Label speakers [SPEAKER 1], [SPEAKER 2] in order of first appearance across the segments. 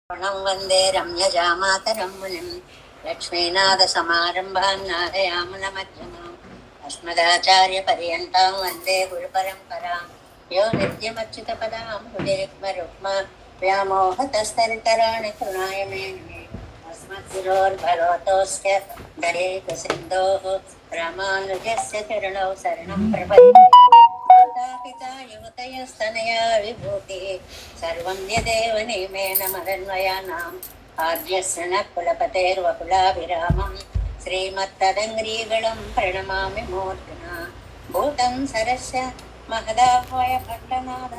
[SPEAKER 1] वन्दे रम्यजामातरं मुनिं लक्ष्मीनाथसमारम्भान् नारयामनमध्यमाम् अस्मदाचार्यपर्यन्तां वन्दे गुरुपरम्परां यो नित्यमच्युतपदां भुजयुग्मरुक्मा व्यामोहतस्तरितराणि तृणाय मेने अस्मद्गुरोर्भगवतोऽस्य दयैकसिन्धोः रामानुजस्य चरणौ शरणं प्रपद्ये पिता युवतयस्तनया विभूतिः सर्वं यदेव नियमेन मदन्वयानाम् आद्यस्य न कुलपतेर्वकुलाभिरामं श्रीमत्तदङ्ग्रीगणं प्रणमामि मूर्ध्ना भूतं सरस्य महदाह्वय भट्टनाथ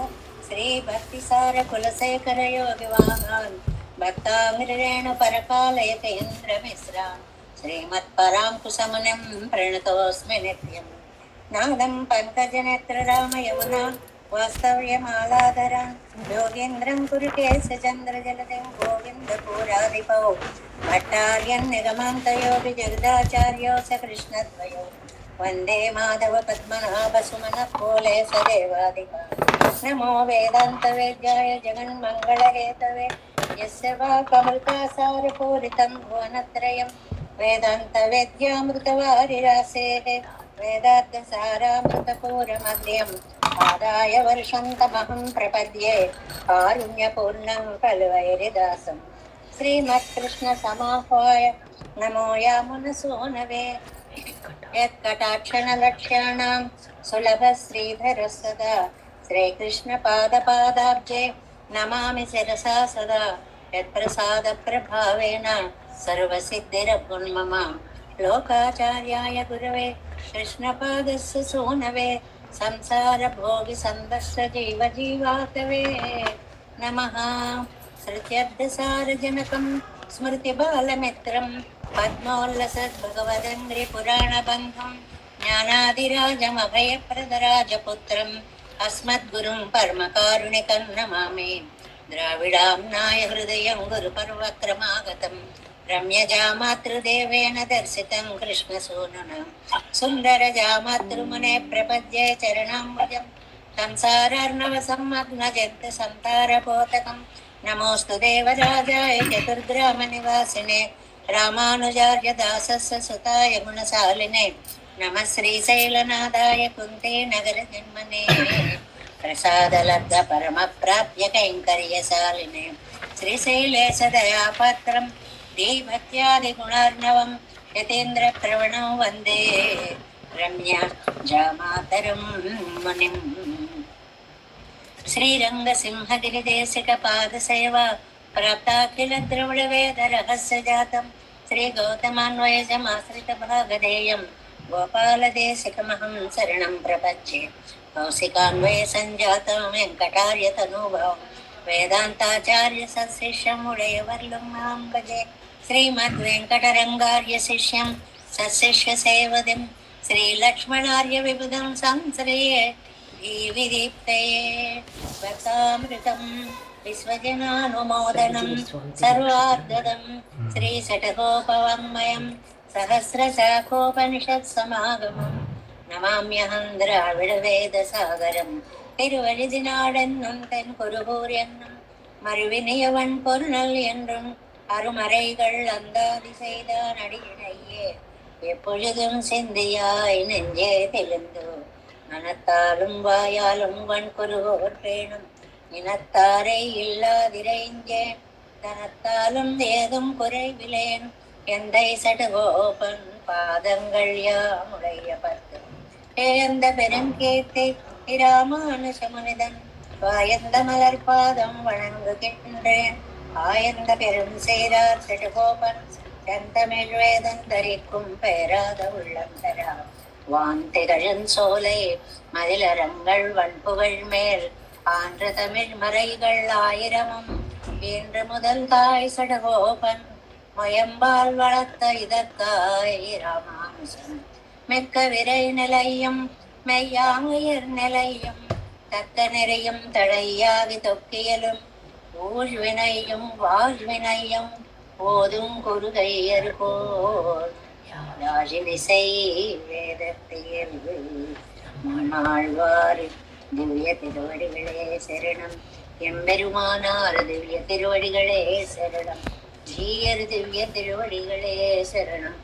[SPEAKER 1] श्रीभक्तिसारकुलशेखरयोगिवाहान् भक्तामिरेणुपरकालयतीन्द्रमिश्रान् श्रीमत्पराङ्कुशमुनिं प्रणतोऽस्मि नित्यम् नादं पङ्कजनेत्ररामयमुना वास्तव्यमालाधरान् योगीन्द्रं कुरुकेशचन्द्रजलदिं गोविन्दपूराधिपौ भट्टार्यन् निगमान्तयोगिजगदाचार्यो स कृष्णद्वयो वन्दे माधव पद्मनाभसुमनः पोले सदेवादिका नमो वेदान्तवेद्याय जगन्मङ्गलहेतवे यस्य वाक्अमृतासारपूरितं भुवनत्रयं वेदान्तवेद्यामृतवारिरासेः वेदार्थसारामृतपूरमद्यम् आदाय वर्षन्तमहं प्रपद्ये कारुण्यपूर्णं कलवैरिदासं श्रीमत्कृष्णसमाह्वाय नमो यामुनसूनवे यत्कटाक्षणलक्ष्याणां सुलभश्रीधरः सदा श्रीकृष्णपादपादाब्जे नमामि शिरसा सदा यत्प्रसादप्रभावेन सर्वसिद्धिरभुन्मम लोकाचार्याय गुरवे कृष्णपादस्य सूनवे संसारभोगिसन्दस्य जीवजीवातवे नमः श्रुत्यर्थसारजनकं स्मृतिबालमित्रं पद्मोल्लसद्भगवदङ्घ्रिपुराणबन्धुं ज्ञानादिराजमभयप्रदराजपुत्रम् अस्मद्गुरुं परमकारुणिकं नमामि द्राविडाम्नाय हृदयं गुरुपर्वक्रमागतं रम्यजामातृदेवेन दर्शितं कृष्णसूनुना सुन्दरजामातृमुने प्रपद्ये चरणाम्बुजं संसारार्णवसम्मग्नजन्तसन्तारपोतकं नमोऽस्तु देवराजाय चतुर्ग्रामनिवासिने रामानुजार्यदासस्य सुताय गुणशालिने नमः श्रीशैलनाथाय कुन्तीनगरजन्मने प्रसादलब्धपरमप्राप्य कैङ्कर्यशालिने श्रीशैलेशदयापात्रं धीभक्त्यादिगुणार्णवं यतीन्द्रप्रवणं वन्दे रम्यजामातरं मुनिम् श्रीरङ्गसिंहगिरिदेशिकपादसेवा प्राप्ताखिलद्रविडवेदरहस्यजातं श्रीगौतमान्वयजमाश्रितभागधेयं गोपालदेशिकमहं शरणं प्रपद्ये कौशिकान्वयसञ्जातं वेङ्कटार्यतनुभवं वेदान्ताचार्यसशिष्यमुडयवर्लं मां भजे श्रीमद्वेङ्कटरङ्गार्यशिष्यं सशिष्यसेवदिं श्रीलक्ष्मणार्यविबुधं संश्रये जीविदीप्तये भक्तामृतं विश्वजनानुमोदनं सर्वार्धदं श्रीषट्कोपवाङ्मयं सहस्रशाखोपनिषत्समागमं नमाम्यहं द्राविडवेदसागरं திருவழிதினாடென்னும் தென் குருகூர் மறுவினியவன் பொருள் என்றும் அருமறைகள் அந்தாதி செய்தான் அடியினையே எப்பொழுதும் சிந்தியாய் நெஞ்சே தெளிந்து மனத்தாலும் வாயாலும் வன் குருகோர் பேணும் இனத்தாரை இல்லாதிரைஞ்சேன் தனத்தாலும் ஏதும் குறைவிலேன் எந்தை சடுகோபன் பாதங்கள் யாமுடைய பத்து ஏந்த பெருங்கீர்த்தி இராமானுஷமுனிதன் வாயந்த மலர் பாதம் வணங்குகின்றேன் ஆயந்த பெரும் சேரார் சடுகோபன் செந்தமிழ் வேதம் தரிக்கும் பெயராத உள்ளம் தரா வான் திகழும் சோலை மதிலரங்கள் வன்புகழ் மேல் ஆன்ற தமிழ் மறைகள் ஆயிரமும் இன்று முதல் தாய் சடகோபன் முயம்பால் வளர்த்த இதற்காய் ராமானுசன் மிக்க விரை நிலையும் மெய்யாமுயர் நிலையும் தக்க நிறையும் தழையாகி தொக்கியலும் ஊழ்வினையும் வாழ்வினையும் போதும் குருகையர் போல் யாழிசை வேதத்தில் மணாழ்வார் திவ்ய திருவடிகளே சரணம் எம்பெருமானார் திவ்ய திருவடிகளே சரணம். ஜீயர் திவ்ய திருவடிகளே శరణం.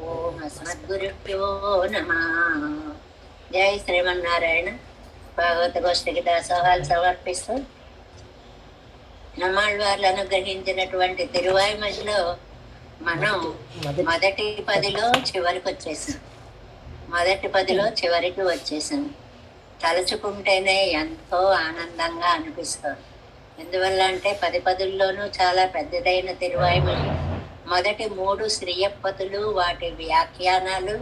[SPEAKER 1] ఓం అస్మద్గురుభ్యో నమః. జై శ్రీమన్నారాయణ. భాగవత గోష్ఠికి దాసోహాలు సమర్పిస్తూ నమ్మాళ్ళవార్లు అనుగ్రహించినటువంటి తిరువాయిమజిలో మనం మొదటి 10లో చివరికి వచ్చేసాం. మొదటి 10లో చివరికి వచ్చేసాం. తలుచుకుంటేనే ఎంతో ఆనందంగా అనిపిస్తుంది. ఎందువల్ల అంటే 10 పదుల్లోనూ చాలా పెద్దదైన తిరువాయిమలి. మొదటి 3 శ్రీయపతులు, వాటి వ్యాఖ్యానాలు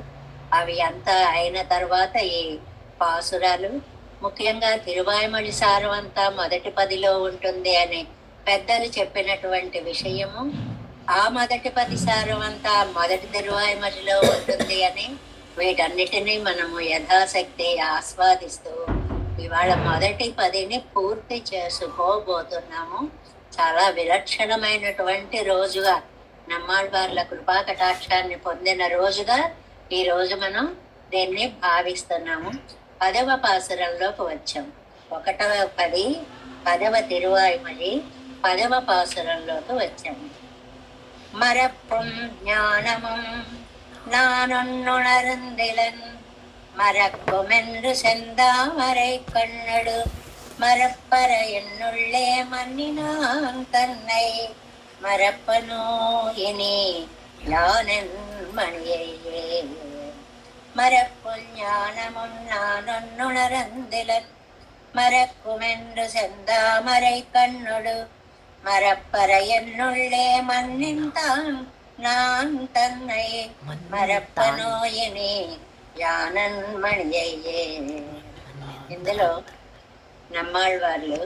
[SPEAKER 1] అవి అంతా అయిన తర్వాత ఈ పాసురాలు, ముఖ్యంగా తిరువాయిమలి సారం అంతా మొదటి 10లో ఉంటుంది అని పెద్దలు చెప్పినటువంటి విషయము, ఆ మొదటి 10 సారం అంతా మొదటి తిరువాయిమలిలో ఉంటుంది అని వీటన్నిటినీ మనము యథాశక్తి ఆస్వాదిస్తూ ఇవాళ మొదటి 10ని పూర్తి చేసుకోబోతున్నాము. చాలా విలక్షణమైనటువంటి రోజుగా, నమ్మాళ్ళవార్ల కృపా కటాక్షాన్ని పొందిన రోజుగా ఈ రోజు మనం దీన్ని భావిస్తున్నాము. 10వ పాసురంలోకి వచ్చాం. 1వ 10, 10వ తిరువాయిమలి, 10వ పాసురంలోకి వచ్చాము. மரப்பும் ஞானமும் நானொன்னுணர்ந்திலன் மறக்குமென்று செந்தாமரை கண்ணடு மரப்பற என்னுள்ளே மன்னினான் தன்னை மரப்பனோ இனி யானென் மணியையே. மரப்பும் ஞானமும் நானொன்னுணர்ந்திலன் மறக்குமென்று செந்தாமரை கண்ணொடு மரப்பற என்னுள்ளே மன்னின்தான் நான் தன்னை మరప్పనోయని యానన్ మణియయ్యే. ఇందులో నమ్మాళ్ళవార్లు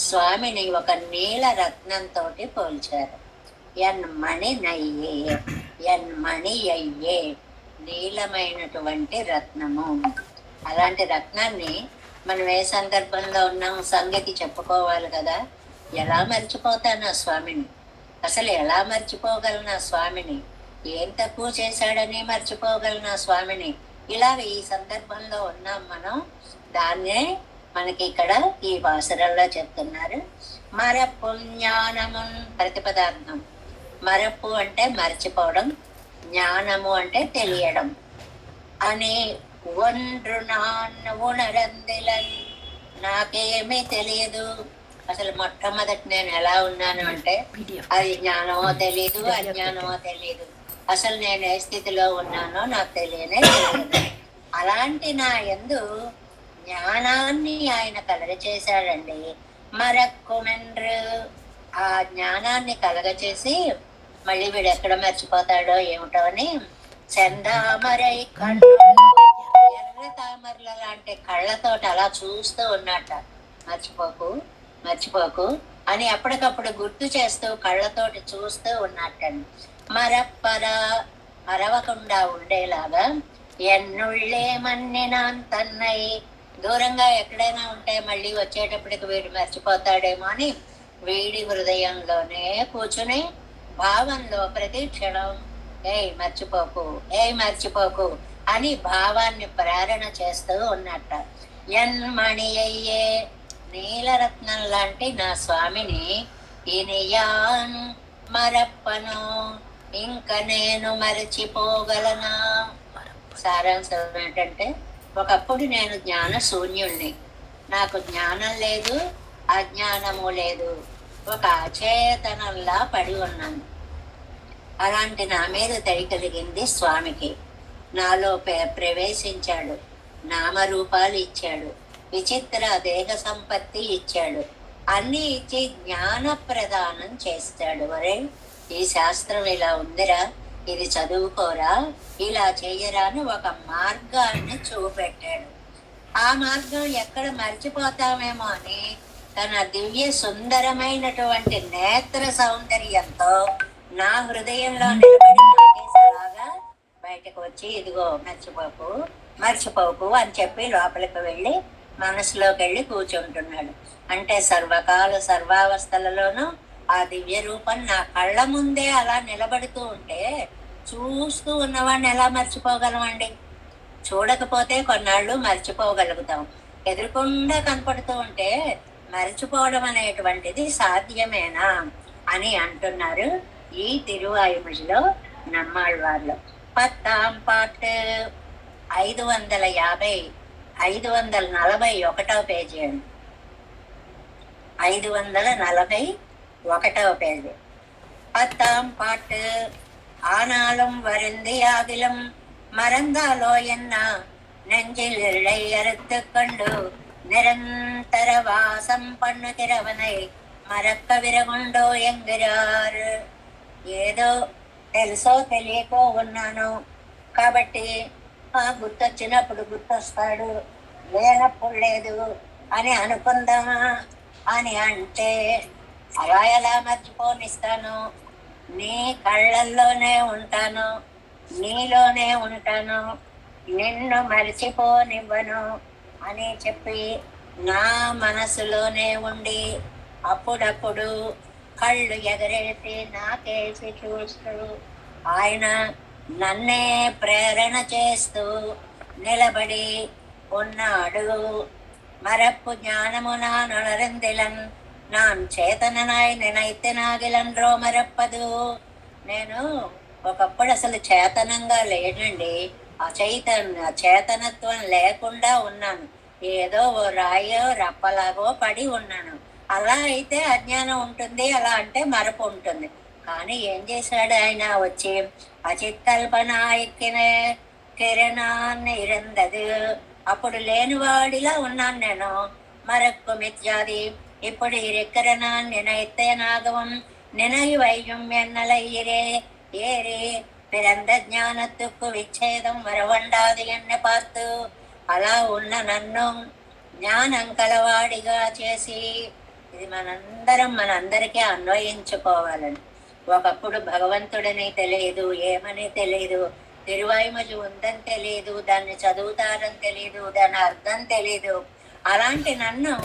[SPEAKER 1] స్వామిని ఒక నీల రత్నంతో పోల్చారు. ఎన్మణి నయ్యే, ఎన్మణి అయ్యే, నీలమైనటువంటి రత్నము. అలాంటి రత్నాన్ని మనం ఏ సందర్భంలో ఉన్నాం, సంగతి చెప్పుకోవాలి కదా. ఎలా మర్చిపోతాను ఆ స్వామిని? అసలు ఎలా మర్చిపోగలను ఆ స్వామిని? ఏం తక్కువ చేశాడని మర్చిపోగలను ఆ స్వామిని? ఇలాగ ఈ సందర్భంలో ఉన్నాం మనం. దాన్నే మనకి ఇక్కడ ఈ వాసరంలో చెప్తున్నారు. మరప్పు జ్ఞానమున్ ప్రతిపదార్థం. మరప్పు అంటే మర్చిపోవడం, జ్ఞానము అంటే తెలియడం అని. ఒండ్రు నాన్న ఉణరందిలన్, నాకేమీ తెలియదు. అసలు మొట్టమొదటి నేను ఎలా ఉన్నాను అంటే అది జ్ఞానమో తెలియదు, అజ్ఞానమో తెలియదు. అసలు నేను ఏ స్థితిలో ఉన్నానో నాకు తెలియనే తెలియదు. అలాంటి నా యందు జ్ఞానాన్ని ఆయన కలగచేశాడండి. మరక్కుమెండ్రు, ఆ జ్ఞానాన్ని కలగచేసి మళ్ళీ వీడు ఎక్కడ మర్చిపోతాడో ఏమిటో అని చందామరై కళ్ళు, ఎర్ర తామరల లాంటి కళ్ళతోటి అలా చూస్తూ ఉన్నట్ట. మర్చిపోకు మర్చిపోకు అని అప్పటికప్పుడు గుర్తు చేస్తూ కళ్ళతోటి చూస్తూ ఉన్నట్టండి. మరప్పర, మరవకుండా ఉండేలాగా ఎన్నుళ్ళే మన్నినాన్ తన్నై, దూరంగా ఎక్కడైనా ఉంటే మళ్ళీ వచ్చేటప్పటికి వీడు మర్చిపోతాడేమో అని వీడి హృదయంలోనే కూర్చుని భావంలో ప్రతి క్షణం ఏయ్ మర్చిపోకు, ఏయ్ మర్చిపోకు అని భావాన్ని ప్రేరణ చేస్తూ ఉన్నట్ట. ఎన్మణి అయ్యే, నీలరత్నం లాంటి నా స్వామిని ఇనియాన్ మరప్పను, ఇంక నేను మరచిపోగలనా. సారాంశం ఏంటంటే, ఒకప్పుడు నేను జ్ఞాన శూన్యుణ్ణి, నాకు జ్ఞానం లేదు, అజ్ఞానము లేదు, ఒక అచేతనంలా పడి ఉన్నాను. అలాంటి నా మీద దయ కలిగింది స్వామికి. నాలో ప్రవేశించాడు, నామరూపాలు ఇచ్చాడు, విచిత్ర దేహ సంపత్తి ఇచ్చాడు, అన్ని ఇచ్చి జ్ఞాన ప్రదానం చేస్తాడు. ఒరే ఈ శాస్త్రం ఇలా ఉందిరా, ఇది చదువుకోరా, ఇలా చెయ్యరా అని ఒక మార్గాన్ని చూపెట్టాడు. ఆ మార్గం ఎక్కడ మర్చిపోతామేమో అని తన దివ్య సుందరమైనటువంటి నేత్ర సౌందర్యంతో నా హృదయంలో నిలబడి నాకేసలాగా బయటకు వచ్చి ఇదిగో మర్చిపోకు మర్చిపోకు అని చెప్పి లోపలికి వెళ్ళి మనసులోకి వెళ్ళి కూర్చుంటున్నాడు. అంటే సర్వకాల సర్వావస్థలలోనూ ఆ దివ్య రూపం నా కళ్ళ ముందే అలా నిలబడుతూ ఉంటే చూస్తూ ఉన్నవాడిని ఎలా మర్చిపోగలమండి? చూడకపోతే కొన్నాళ్ళు మర్చిపోగలుగుతాం. ఎదురుకుండా కనపడుతూ ఉంటే మరచిపోవడం అనేటువంటిది సాధ్యమేనా అని అంటున్నారు ఈ తిరువాయుమొழிలో నమ్మాళ్వార్లు. 10ాం పాటు 541 పేజీ అండి. 541 పేజీ. 10ாம் பாட்டு. ஆனாலும் வருந்தியாகிலும் மறந்தாலோ என்ன நெஞ்சில் இழை அறுத்து கொண்டு நிரந்தர வாசம் பண்ணுகிறவனை మరక్క విరగుండో ఎంగిరారు. ఏదో తెలుసో తెలియకో ఉన్నాను కాబట్టి గుర్తొచ్చినప్పుడు గుర్తొస్తాడు, లేనప్పుడు లేదు అని అనుకుందామా అని అంటే అలా ఎలా మర్చిపోనిస్తాను? నీ కళ్ళల్లోనే ఉంటాను, నీలోనే ఉంటాను, నిన్ను మర్చిపోనివ్వను అని చెప్పి నా మనసులోనే ఉండి అప్పుడప్పుడు కళ్ళు ఎగరేసి నాకేసి చూస్తూ ఆయన నన్నే ప్రేరణ చేస్తూ నిలబడి ఉన్నాడు. మరప్పు జ్ఞానము నా నొనరిందిలన్ నాన్ చేతననాయ్ నినైతెనాగిలన్రో మరప్పదు. నేను ఒకప్పుడు అసలు చేతనంగా లేనండి, చేతనత్వం లేకుండా ఉన్నాను. ఏదో ఓ రాయో రప్పలాగో పడి ఉన్నాను. అలా అయితే అజ్ఞానం ఉంటుంది, అలా అంటే మరపు ఉంటుంది. కానీ ఏం చేశాడు ఆయన? వచ్చి అచిత్కల్పన ఎక్కిన కిరణాన్ని ఇరందదు. అప్పుడు లేనివాడిలా ఉన్నాను నేను. మరక్కు మిథ్యాది ఇప్పుడు ఇరెక్కరనాన్ నినైతేనాగవం నినై వైయం ఎన్నలయ్యరే ఏరే పిరంద జ్ఞానத்துக்கு విచ్ఛేదం వరవండాది ఎన్న పార్తు. అలా ఉన్న నన్ను జ్ఞానం కలవాడిగా చేసి, ఇది మనందరికీ అన్వయించుకోవాలని. ఒకప్పుడు భగవంతుడని తెలియదు, ఏమని తెలియదు, తిరువాయుమొഴి ఉందని తెలియదు, దాన్ని చదువుతారని తెలియదు, దాని అర్థం తెలియదు. అలాంటి నన్ను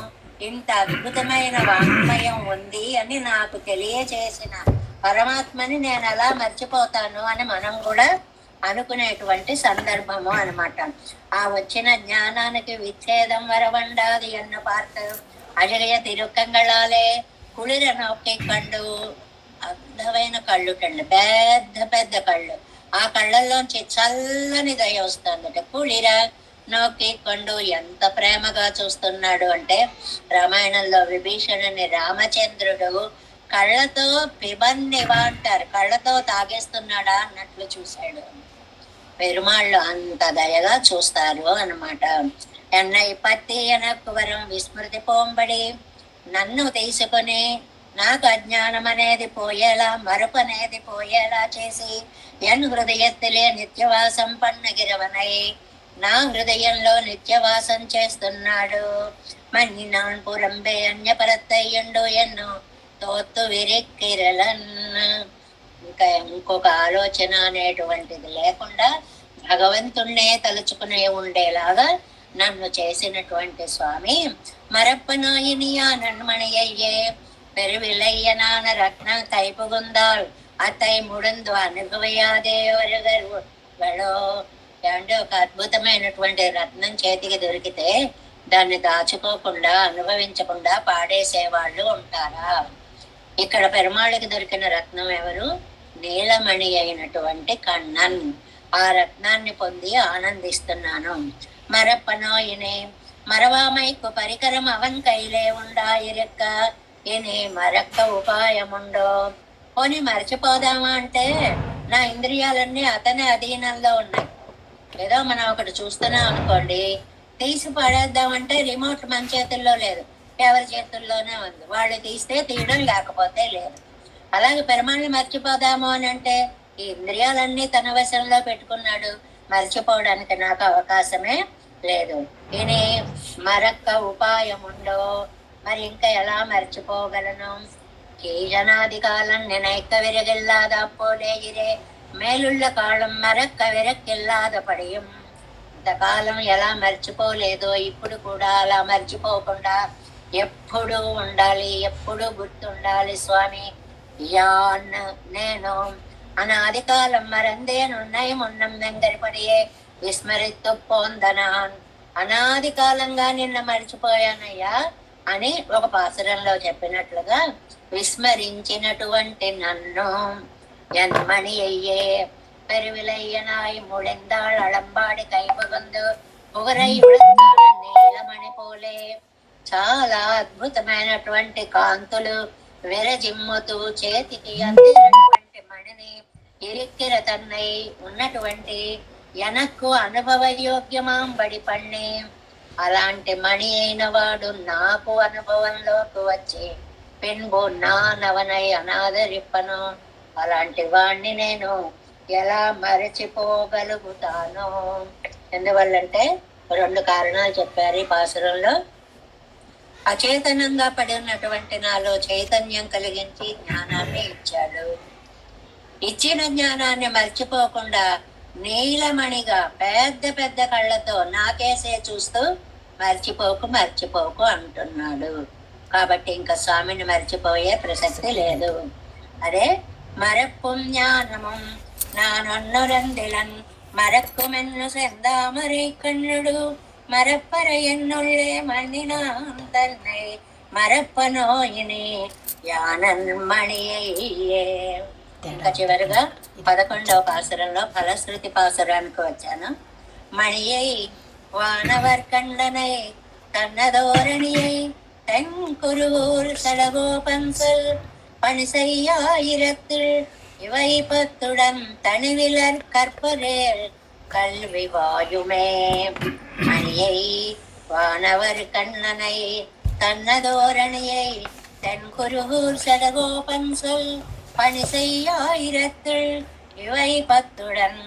[SPEAKER 1] ఇంత అద్భుతమైన వాంగ్మయం ఉంది అని నాకు తెలియజేసిన పరమాత్మని నేను ఎలా మర్చిపోతాను అని మనం కూడా అనుకునేటువంటి సందర్భము అనమాట. ఆ వచ్చిన జ్ఞానానికి విచ్ఛేదం వరవండాది అన్న పార్త అజలయ తిరుకంగళాలే కుళిర నొక్కి కళ్ళు, అద్భుతమైన కళ్ళు కండి, పెద్ద పెద్ద కళ్ళు. ఆ కళ్ళల్లోంచి చల్లని దయ వస్తుందట. కుళిర నొక్కి కొండు ఎంత ప్రేమగా చూస్తున్నాడు అంటే, రామాయణంలో విభీషణుని రామచంద్రుడు కళ్ళతో పిబన్నివా అంటారు, కళ్ళతో తాగేస్తున్నాడా అన్నట్లు చూశాడు. పెరుమాళ్ళు అంత దయగా చూస్తారు అన్నమాట. ఎన్నై పత్తి ఎనక్కు వరం విస్మృతి పోంబడి నన్ను తీసుకొని నాకు అజ్ఞానం అనేది పోయేలా, మరుపు అనేది పోయేలా చేసి ఎన్ హృదయత్తులే నిత్యవాసం పన్నగిరవనై నా హృదయంలో నిత్యవాసం చేస్తున్నాడు. మన్ని నాన్ పురంబే అన్యపరత్తయ్యుండు ఎన్ను తోత్తు విరిక్కిరలన్. ఇంకా ఇంకొక ఆలోచన అనేటువంటిది లేకుండా భగవంతుణ్ణే తలుచుకునే ఉండేలాగా నన్ను చేసినటువంటి స్వామి మరప్పనాయినియా నన్మణియ్యే పెరువిలయ్యనాన రత్న కైపుగుందాల్ అతై ముడందు అనుభవయాదే వెళో. అంటే ఒక అద్భుతమైనటువంటి రత్నం చేతికి దొరికితే దాన్ని దాచుకోకుండా, అనుభవించకుండా పాడేసేవాళ్ళు ఉంటారా? ఇక్కడ పెరుమాళ్ళకి దొరికిన రత్నం ఎవరు? నీలమణి అయినటువంటి కண்ணన్. ఆ రత్నాన్ని పొంది ఆనందిస్తున్నాను. మరప్పనోయినే మరవామైకు పరికరం అవన్ కైలే ఉండా ఇరక్క ఇని మరక్క ఉపాయముండో. పోనీ మర్చిపోదామా అంటే నా ఇంద్రియాలన్నీ అతని అధీనంలో ఉన్నాయి. ఏదో మనం ఒకటి చూస్తున్నాం అనుకోండి, తీసి పడేద్దామంటే రిమోట్ మన చేతుల్లో లేదు, ఎవరి చేతుల్లోనే ఉంది. వాళ్ళు తీస్తే తీయడం, లేకపోతే లేదు. అలాగే పెరుమాళ్ళని మర్చిపోదాము అని అంటే ఈ ఇంద్రియాలన్నీ తన వశంలో పెట్టుకున్నాడు, మర్చిపోవడానికి నాకు అవకాశమే లేదు. ఇని మరొక్క ఉపాయం ఉండో, మరి ఇంకా ఎలా మర్చిపోగలను? కీజనాది కాలం నినైక్క విరగిల్లాద పోలే ఇరే మేలుళ్ళ కాలం మరొక్క విరక్కిల్లాద పడియం. ఇంతకాలం ఎలా మర్చిపోలేదో ఇప్పుడు కూడా అలా మర్చిపోకుండా ఎప్పుడు ఉండాలి, ఎప్పుడు గుర్తుండాలి స్వామి. యాన్ నేను అనాది కాలం మరందేనున్నాయి మున్నం వెంగడిపడియే విస్మరిత్తు పొందనాన్. అనాది కాలంగా నిన్న మర్చిపోయానయ్యా, అని ఒక పాసురంలో చెప్పినట్లుగా విస్మరించినటువంటి నన్ను ఎన్మణి అయ్యే పెరువిలయ్యనాయి ముళెందాళ్ అళంబాడి కైపగొందు పొగరై నీలమణి పోలే. చాలా అద్భుతమైనటువంటి కాంతులు విరజిమ్ముతూ చేతికి అందినటువంటి మణిని ఇరిక్కిర తన్నై ఉన్నటువంటి ఎనక్కు అనుభవయోగ్యమాం బడి పణ్ణి. అలాంటి మణి అయిన వాడు నాకు అనుభవంలోకి వచ్చి పిన్బు నా నవనై అనాదరిప్పను. అలాంటి వాణ్ణి నేను ఎలా మరచిపోగలుగుతాను? ఎందువల్లంటే 2 కారణాలు చెప్పారు ఈ పాసురంలో. అచేతనంగా పడి ఉన్నటువంటి నాలో చైతన్యం కలిగించి జ్ఞానాన్ని ఇచ్చాడు. ఇచ్చిన జ్ఞానాన్ని మర్చిపోకుండా నీలమణిగా పెద్ద పెద్ద కళ్ళతో నాకేసే చూస్తూ మర్చిపోకు మర్చిపోకు అంటున్నాడు. కాబట్టి ఇంకా స్వామిని మర్చిపోయే ప్రసక్తి లేదు. అదే మరక్కుం జ్ఞానముం నానొన్నురందిలన్ మరక్కుమెన్ను సెందామரை కన్నుడు మరప్పర ఎన్నుళ్ళే మణినాం తన్னை మరప్పనోయిని యానన్మణియే. ఇంకా చివరిగా 11వ పాసురంలో ఫలశ్రుతి పాసురానికి వచ్చాను. మణియై వానవర్ కండనై తన్నదోరణియై తెంకురువూర్ సడగోపన్సల్ பணிசெய்யாயிரத்தில் இவை பத்துடன் தனிவிலர் கற்பரேல் கல்வி வாயுமே. மணியை வானவர் கண்ணனை தன்னதோரணியை தென்குருகூர் சடகோபன் சொல் பணிசெய்யாயிரத்தில் இவை பத்துடன்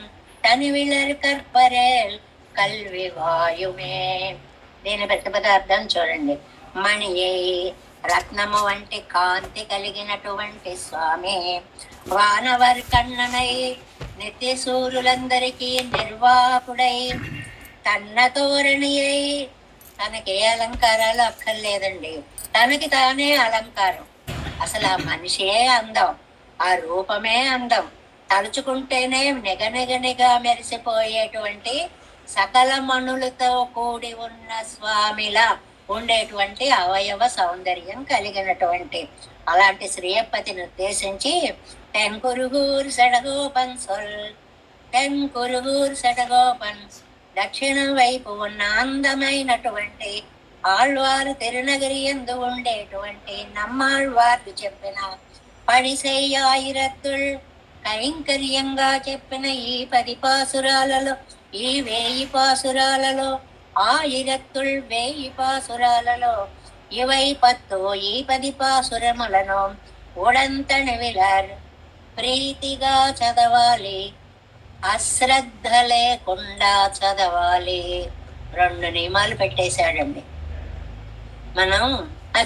[SPEAKER 1] தனிவிலர் கற்பரேல் కల్వి వాయుమే. దీని ప్రతిపదార్థం చూడండి. మణియై రత్నము వంటి కాంతి కలిగినటువంటి స్వామి, వానవర్ కన్ననై నిత్య సూర్యులందరికీ నిర్వాహకుడై, తన్న తోరణియై తనకే అలంకారాలు అక్కర్లేదండి, తనకి తానే అలంకారం. అసలు ఆ మనిషే అందం, ఆ రూపమే అందం. తలుచుకుంటేనే నిగనిగనిగా మెరిసిపోయేటువంటి సకల మణులతో కూడి ఉన్న స్వామిలా ఉండేటువంటి అవయవ సౌందర్యం కలిగినటువంటి అలాంటి శ్రీయపతిని ఉద్దేశించి తెంకురుగూర్ సడగోపన్ సొల్, తెంకురుగూర్ సడగోపన్ దక్షిణం వైపు ఉన్న అందమైనటువంటి ఆళ్వారు తిరునగిరి యందు ఉండేటువంటి నమ్మాళ్వార్లు చెప్పిన పడిసెయ్యాయిరత్తుల్ కైంకర్యంగా చెప్పిన ఈ 10 పాసురాలలో, ఈ 1000 పాసురాలలో, ఆయిరత్తుల్ 1000 పాసురాలలో ఇవై 10 ఈ 10 పాసురములను ఉడంతని విలర్ ప్రీతిగా చదవాలి, అశ్రద్ధ లేకుండా చదవాలి. 2 నియమాలు పెట్టేశాడండి. మనం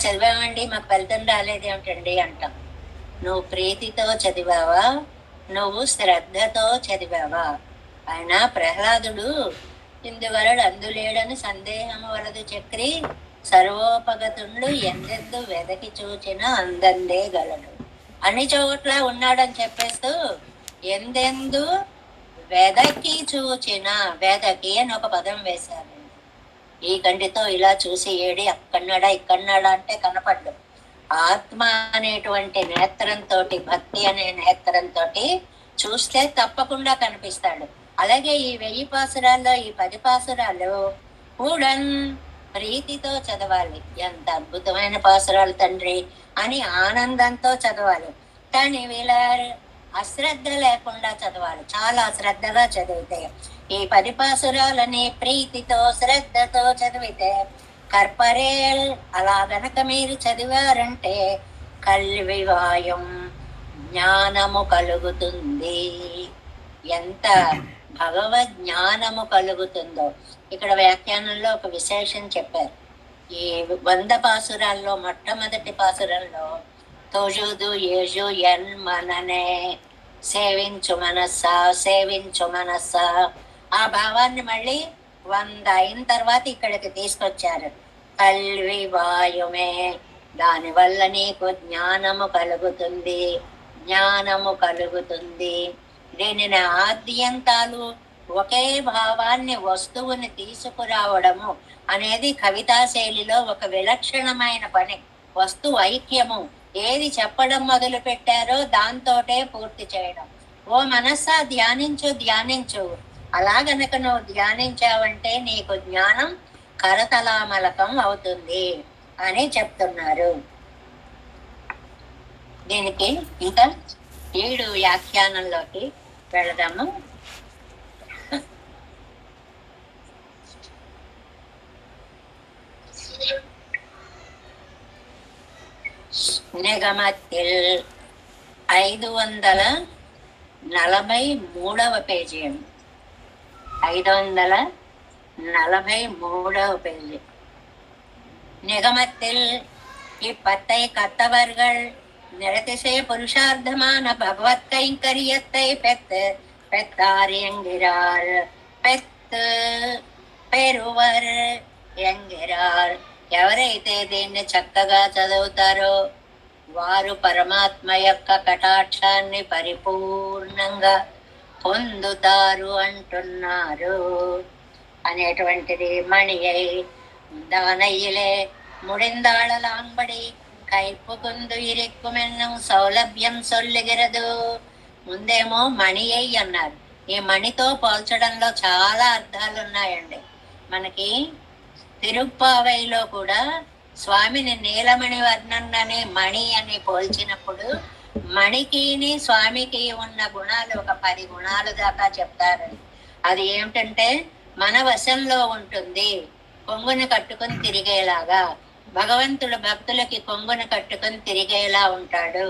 [SPEAKER 1] చదివామండి మాకు ఫలితం రాలేదేమిటండి అంటాం. నువ్వు ప్రీతితో చదివావా, నువ్వు శ్రద్ధతో చదివావా? ఆయన ప్రహ్లాదుడు ఇందువలడు అందులేడని సందేహము వలదు చక్రి, సర్వోపగతుండు ఎందెందు వెదకి చూచిన అందందే గలడు. అన్ని చోట్ల ఉన్నాడని చెప్పేస్తూ ఎందెందు వెదకి చూచిన, వెదకి అని ఒక పదం వేశారు. ఈ కంటితో ఇలా చూసి ఏడి అక్కన్నాడా ఇక్కన్నాడా అంటే కనపడ్డు. ఆత్మ అనేటువంటి నేత్రంతో, భక్తి అనే నేత్రంతో చూస్తే తప్పకుండా కనిపిస్తాడు. అలాగే ఈ 1000 పాసురాల్లో ఈ 10 పాసురాలు కూడా ప్రీతితో చదవాలి. ఎంత అద్భుతమైన పాసురాలు తండ్రి అని ఆనందంతో చదవాలి. కానీ వీళ్ళ అశ్రద్ధ లేకుండా చదవాలి. చాలా శ్రద్ధగా చదివితే ఈ 10 పాసురాలని ప్రీతితో శ్రద్ధతో చదివితే కర్పరేల్ అలా గనక మీరు చదివారంటే కల్వివాయం జ్ఞానము కలుగుతుంది. ఎంత భగవద్ జ్ఞానము కలుగుతుందో ఇక్కడ వ్యాఖ్యానంలో ఒక విశేషం చెప్పారు. ఈ 100 పాసురాల్లో మొట్టమొదటి పాసురంలో తోజుదు ఏజు ఎన్ మననే సేవించు మనస్సా, సేవించు మనస్సా, ఆ భావాన్ని మళ్ళీ 100 అయిన తర్వాత ఇక్కడికి తీసుకొచ్చారు. కల్వి వాయుమే, దానివల్ల నీకు జ్ఞానము కలుగుతుంది, జ్ఞానము కలుగుతుంది. దీనిని ఆద్యంతాలు ఒకే భావాన్ని వస్తువుని తీసుకురావడము అనేది కవితా శైలిలో ఒక విలక్షణమైన పని. వస్తు ఐక్యము, ఏది చెప్పడం మొదలు పెట్టారో దాంతోటే పూర్తి చేయడం. ఓ మనస్సా ధ్యానించు ధ్యానించు, అలా గనక నువ్వు ధ్యానించావంటే నీకు జ్ఞానం కరతలామలకం అవుతుంది అని చెప్తున్నారు. దీనికి ఇంకా 7 వ్యాఖ్యానంలోకి వెళదాము. నిగమతిల్ 543వ పేజీ. 543వ பேஜ். நிகமத்தில் இப்பத்தை கத்தவர்கள் நிறதிசை புருஷார்த்தமான பகவத் கைங்கரியத்தை பெத்தார் என்கிறார். பெத்து పెరువర్ ఎంగిరార్. ఎవరైతే దీన్ని చక్కగా చదువుతారో వారు పరమాత్మ యొక్క కటాక్షాన్ని పరిపూర్ణంగా పొందుతారు అంటున్నారు అనేటువంటిది. మణియై దానయ్యలే ముడిందాళలాంబడి కైపుకుందు ఇరెక్కుమెన్నం సౌలభ్యం సొల్లిగిరదు. ముందేమో మణియై అన్నారు. ఈ మణితో పోల్చడంలో చాలా అర్థాలు ఉన్నాయండి. మనకి తిరుప్పావైలో కూడా స్వామిని నీలమణి వర్ణనని మణి అని పోల్చినప్పుడు మణికిని స్వామికి ఉన్న గుణాలు ఒక 10 గుణాలు దాకా చెప్తారు. అది ఏమిటంటే మన వశంలో ఉంటుంది, కొంగును కట్టుకుని తిరిగేలాగా. భగవంతుడు భక్తులకి కొంగును కట్టుకుని తిరిగేలా ఉంటాడు.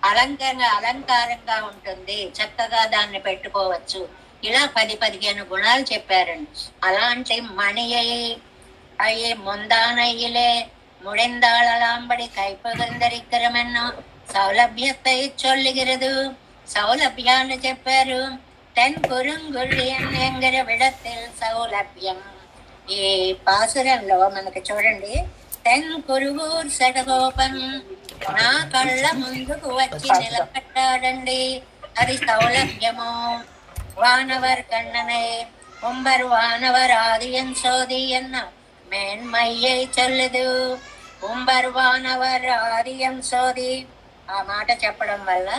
[SPEAKER 1] అలంకారంగా ఉంటుంది, చక్కగా దాన్ని పెట్టుకోవచ్చు. ఇలా 10-15 గుణాలు చెప్పారండి. అలాంటి మణి అయ్యే ముందానయ్యలే ముడిందాళలాంబడి కైపగందరికరమన్నో సౌలభ్యத்தை చొల్లిగిరదు. సౌలభ్యాన్ని చెప్పారు. తెన్ కురుంగుళ్ళ విడతిల్ సౌలభ్యం. ఈ పాసురంలో మనకి చూడండి, తెన్ కురువూర్ సడగోపం నా కళ్ళ ముందుకు వచ్చి నిలబడ్డాడండి, అది సౌలభ్యము. వానవర్ కண்ணனை உம்பர் வானவர் ஆதியன் சோதி என்ன மேன்மையை చల్లదు. உம்பர் వానవర్ ఆదియం సోది. ఆ మాట చెప్పడం వల్ల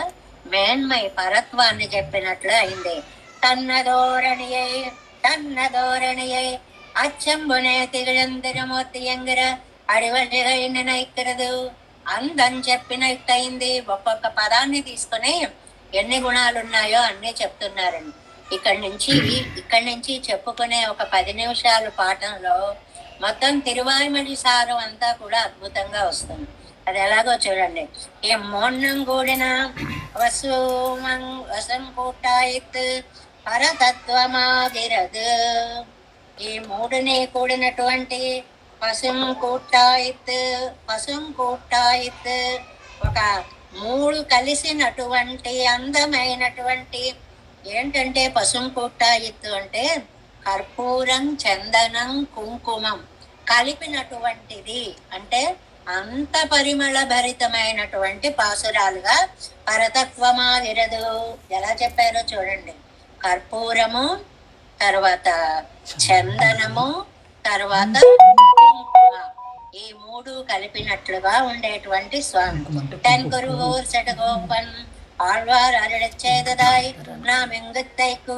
[SPEAKER 1] మేన్మై పరత్వాన్ని చెప్పినట్లు అయింది. తన్నధోరణియై అచ్చంబునే తిగందిరమూర్తి ఎంగిర అడివడిగై నినైక్கிறது. అందం చెప్పినట్టయింది. ఒక్కొక్క పదాన్ని తీసుకుని ఎన్ని గుణాలు ఉన్నాయో అన్ని చెప్తున్నారండి. ఇక్కడి నుంచి చెప్పుకునే ఒక 10 నిమిషాలు పాఠంలో మొత్తం తిరువాయిమడి సారం అంతా కూడా అద్భుతంగా వస్తుంది. అది ఎలాగో చూడండి. ఈ మోన్నం కూడిన వసం కూటాయిత్ పరతత్వమాగిరదు. ఈ 3ని కూడినటువంటి పశుం కూటాయిత్ ఒక 3 కలిసినటువంటి అందమైనటువంటి ఏంటంటే పశుం కూటాయిత్ అంటే కర్పూరం, చందనం, కుంకుమం కలిపినటువంటిది. అంటే అంత పరిమళ భరితమైనటువంటి పాసురాలుగా పరతత్వమాగిరదు. ఎలా చెప్పారో చూడండి. కర్పూరము, తర్వాత చందనము, తర్వాత కుంకుమ, ఈ 3 కలిపినట్లుగా ఉండేటువంటి స్వామి. తెన్ కురువూర్ సెటగోపన్ ஆழ்வார் அருளச்செய்ததாய் நாம் எங்குத்தைக்கு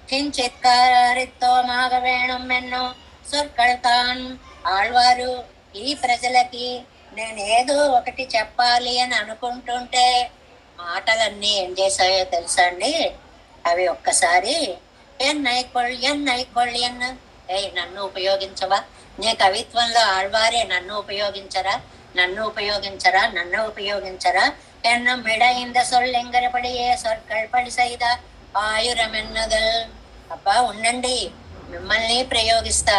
[SPEAKER 1] కించిత్కారిత్వమాగ వేణం ఎన్నో సొక్కళ్తాన్. ఆళ్వారు ఈ ప్రజలకి నేనేదో ఒకటి చెప్పాలి అని అనుకుంటుంటే మాటలన్నీ ఏం చేశాయో తెలుసా అండి? అవి ఒక్కసారి ఎన్నైకొళ్ళెన్న నన్ను ఉపయోగించవా? నీ కవిత్వంలో ఆళ్వారే నన్ను ఉపయోగించరా என்னும் விட இந்த சொல் எங்கரபடியே சொற்கள் படி செய்த ఆయురమెన్నదల్. అబ్బా ఉండండి, మిమ్మల్ని ప్రయోగిస్తా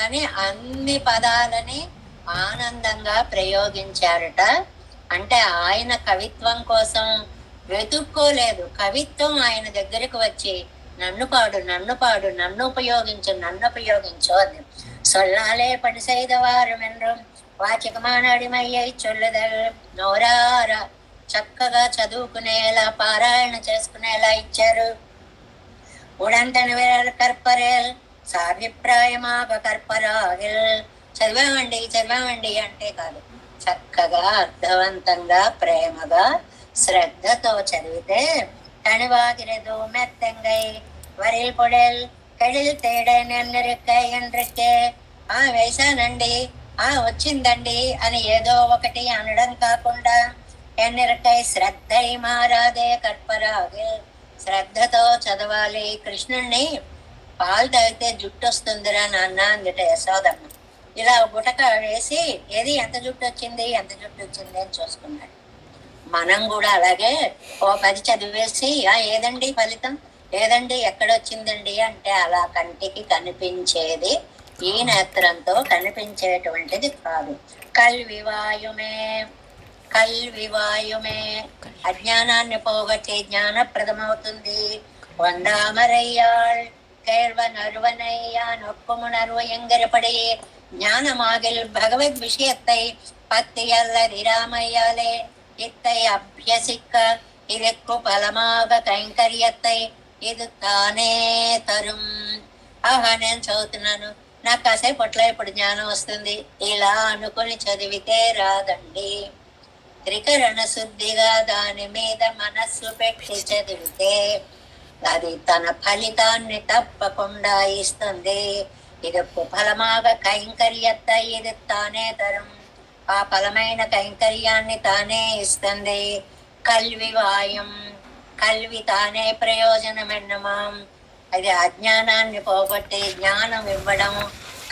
[SPEAKER 1] అని అన్ని పదాలని ఆనందంగా ప్రయోగించారట. అంటే ఆయన కవిత్వం కోసం వెతుక్కోలేదు. కవిత్వం ఆయన దగ్గరకు వచ్చి నన్ను ఉపయోగించు అంది. సొల్లాలే పడి సైదవారు మెన్రం వాచికమాన అడిమయ్యై చొల్లుదల్. నోరారా చక్కగా చదువుకునేలా, పారాయణ చేసుకునేలా ఇచ్చారు. ఉడంతని వేరు కర్పరేల్ సాభిప్రాయమాగ కర్పరాగిల్. చదివామండి అంటే కాదు, చక్కగా అర్థవంతంగా ప్రేమగా శ్రద్ధతో చదివితే కణివాగిరదు మెత్తంగై వరిల్ పొడెల్ కడిల్ తేడే నెన్నరిక్కై ఎండ్రిక్కే. వేశానండి, వచ్చిందండి అని ఏదో ఒకటి అనడం కాకుండా ఎన్నిరకై శ్రద్ధై మారాదే కర్పరాగిల్, శ్రద్ధతో చదవాలి. కృష్ణుణ్ణి పాలు తాగితే జుట్టు వస్తుందిరా నాన్న అందుట యశోదమ్మ. ఇలా గుటక వేసి ఏది ఎంత జుట్టు వచ్చింది అని చూసుకున్నాడు. మనం కూడా అలాగే 10 చదివేసి ఏదండి ఫలితం, ఏదండి ఎక్కడొచ్చిందండి అంటే అలా కంటికి కనిపించేది ఈ నేత్రంతో కనిపించేటువంటిది కాదు. కల్వివాయుమే అజ్ఞానాన్ని పోగొట్టి జ్ఞానప్రదమవుతుంది. వందామరయ్యాళ్ கேழ்வனருவனையா நொக்குமுணர்வு எங்கரப்படி ஞானமாகில் பகவத் விஷயத்தை பத்தியல்லதிராமையாலே இத்தை அபியசிக்க இதற்கு பலமாக கைంకర్యத்தை ఇది తానే తరుం. నేను చదువుతున్నాను, నాకు కాసేపట్లో ఇప్పుడు జ్ఞానం వస్తుంది ఇలా అనుకుని చదివితే రాదండి. త్రికరణ శుద్ధిగా దాని మీద మనస్సు పెట్టి చదివితే అది తన ఫలితాన్ని తప్పకుండా ఇస్తుంది. ఇది ఫలమాగా కైంకర్యத்தை ఇది తానే తరం, ఆ ఫలమైన కైంకర్యాన్ని తానే ఇస్తుంది. కల్వివాయం, కల్వి తానే ప్రయోజనమెన్నమాం, అది అజ్ఞానాన్ని పోగొట్టి జ్ఞానం ఇవ్వడం,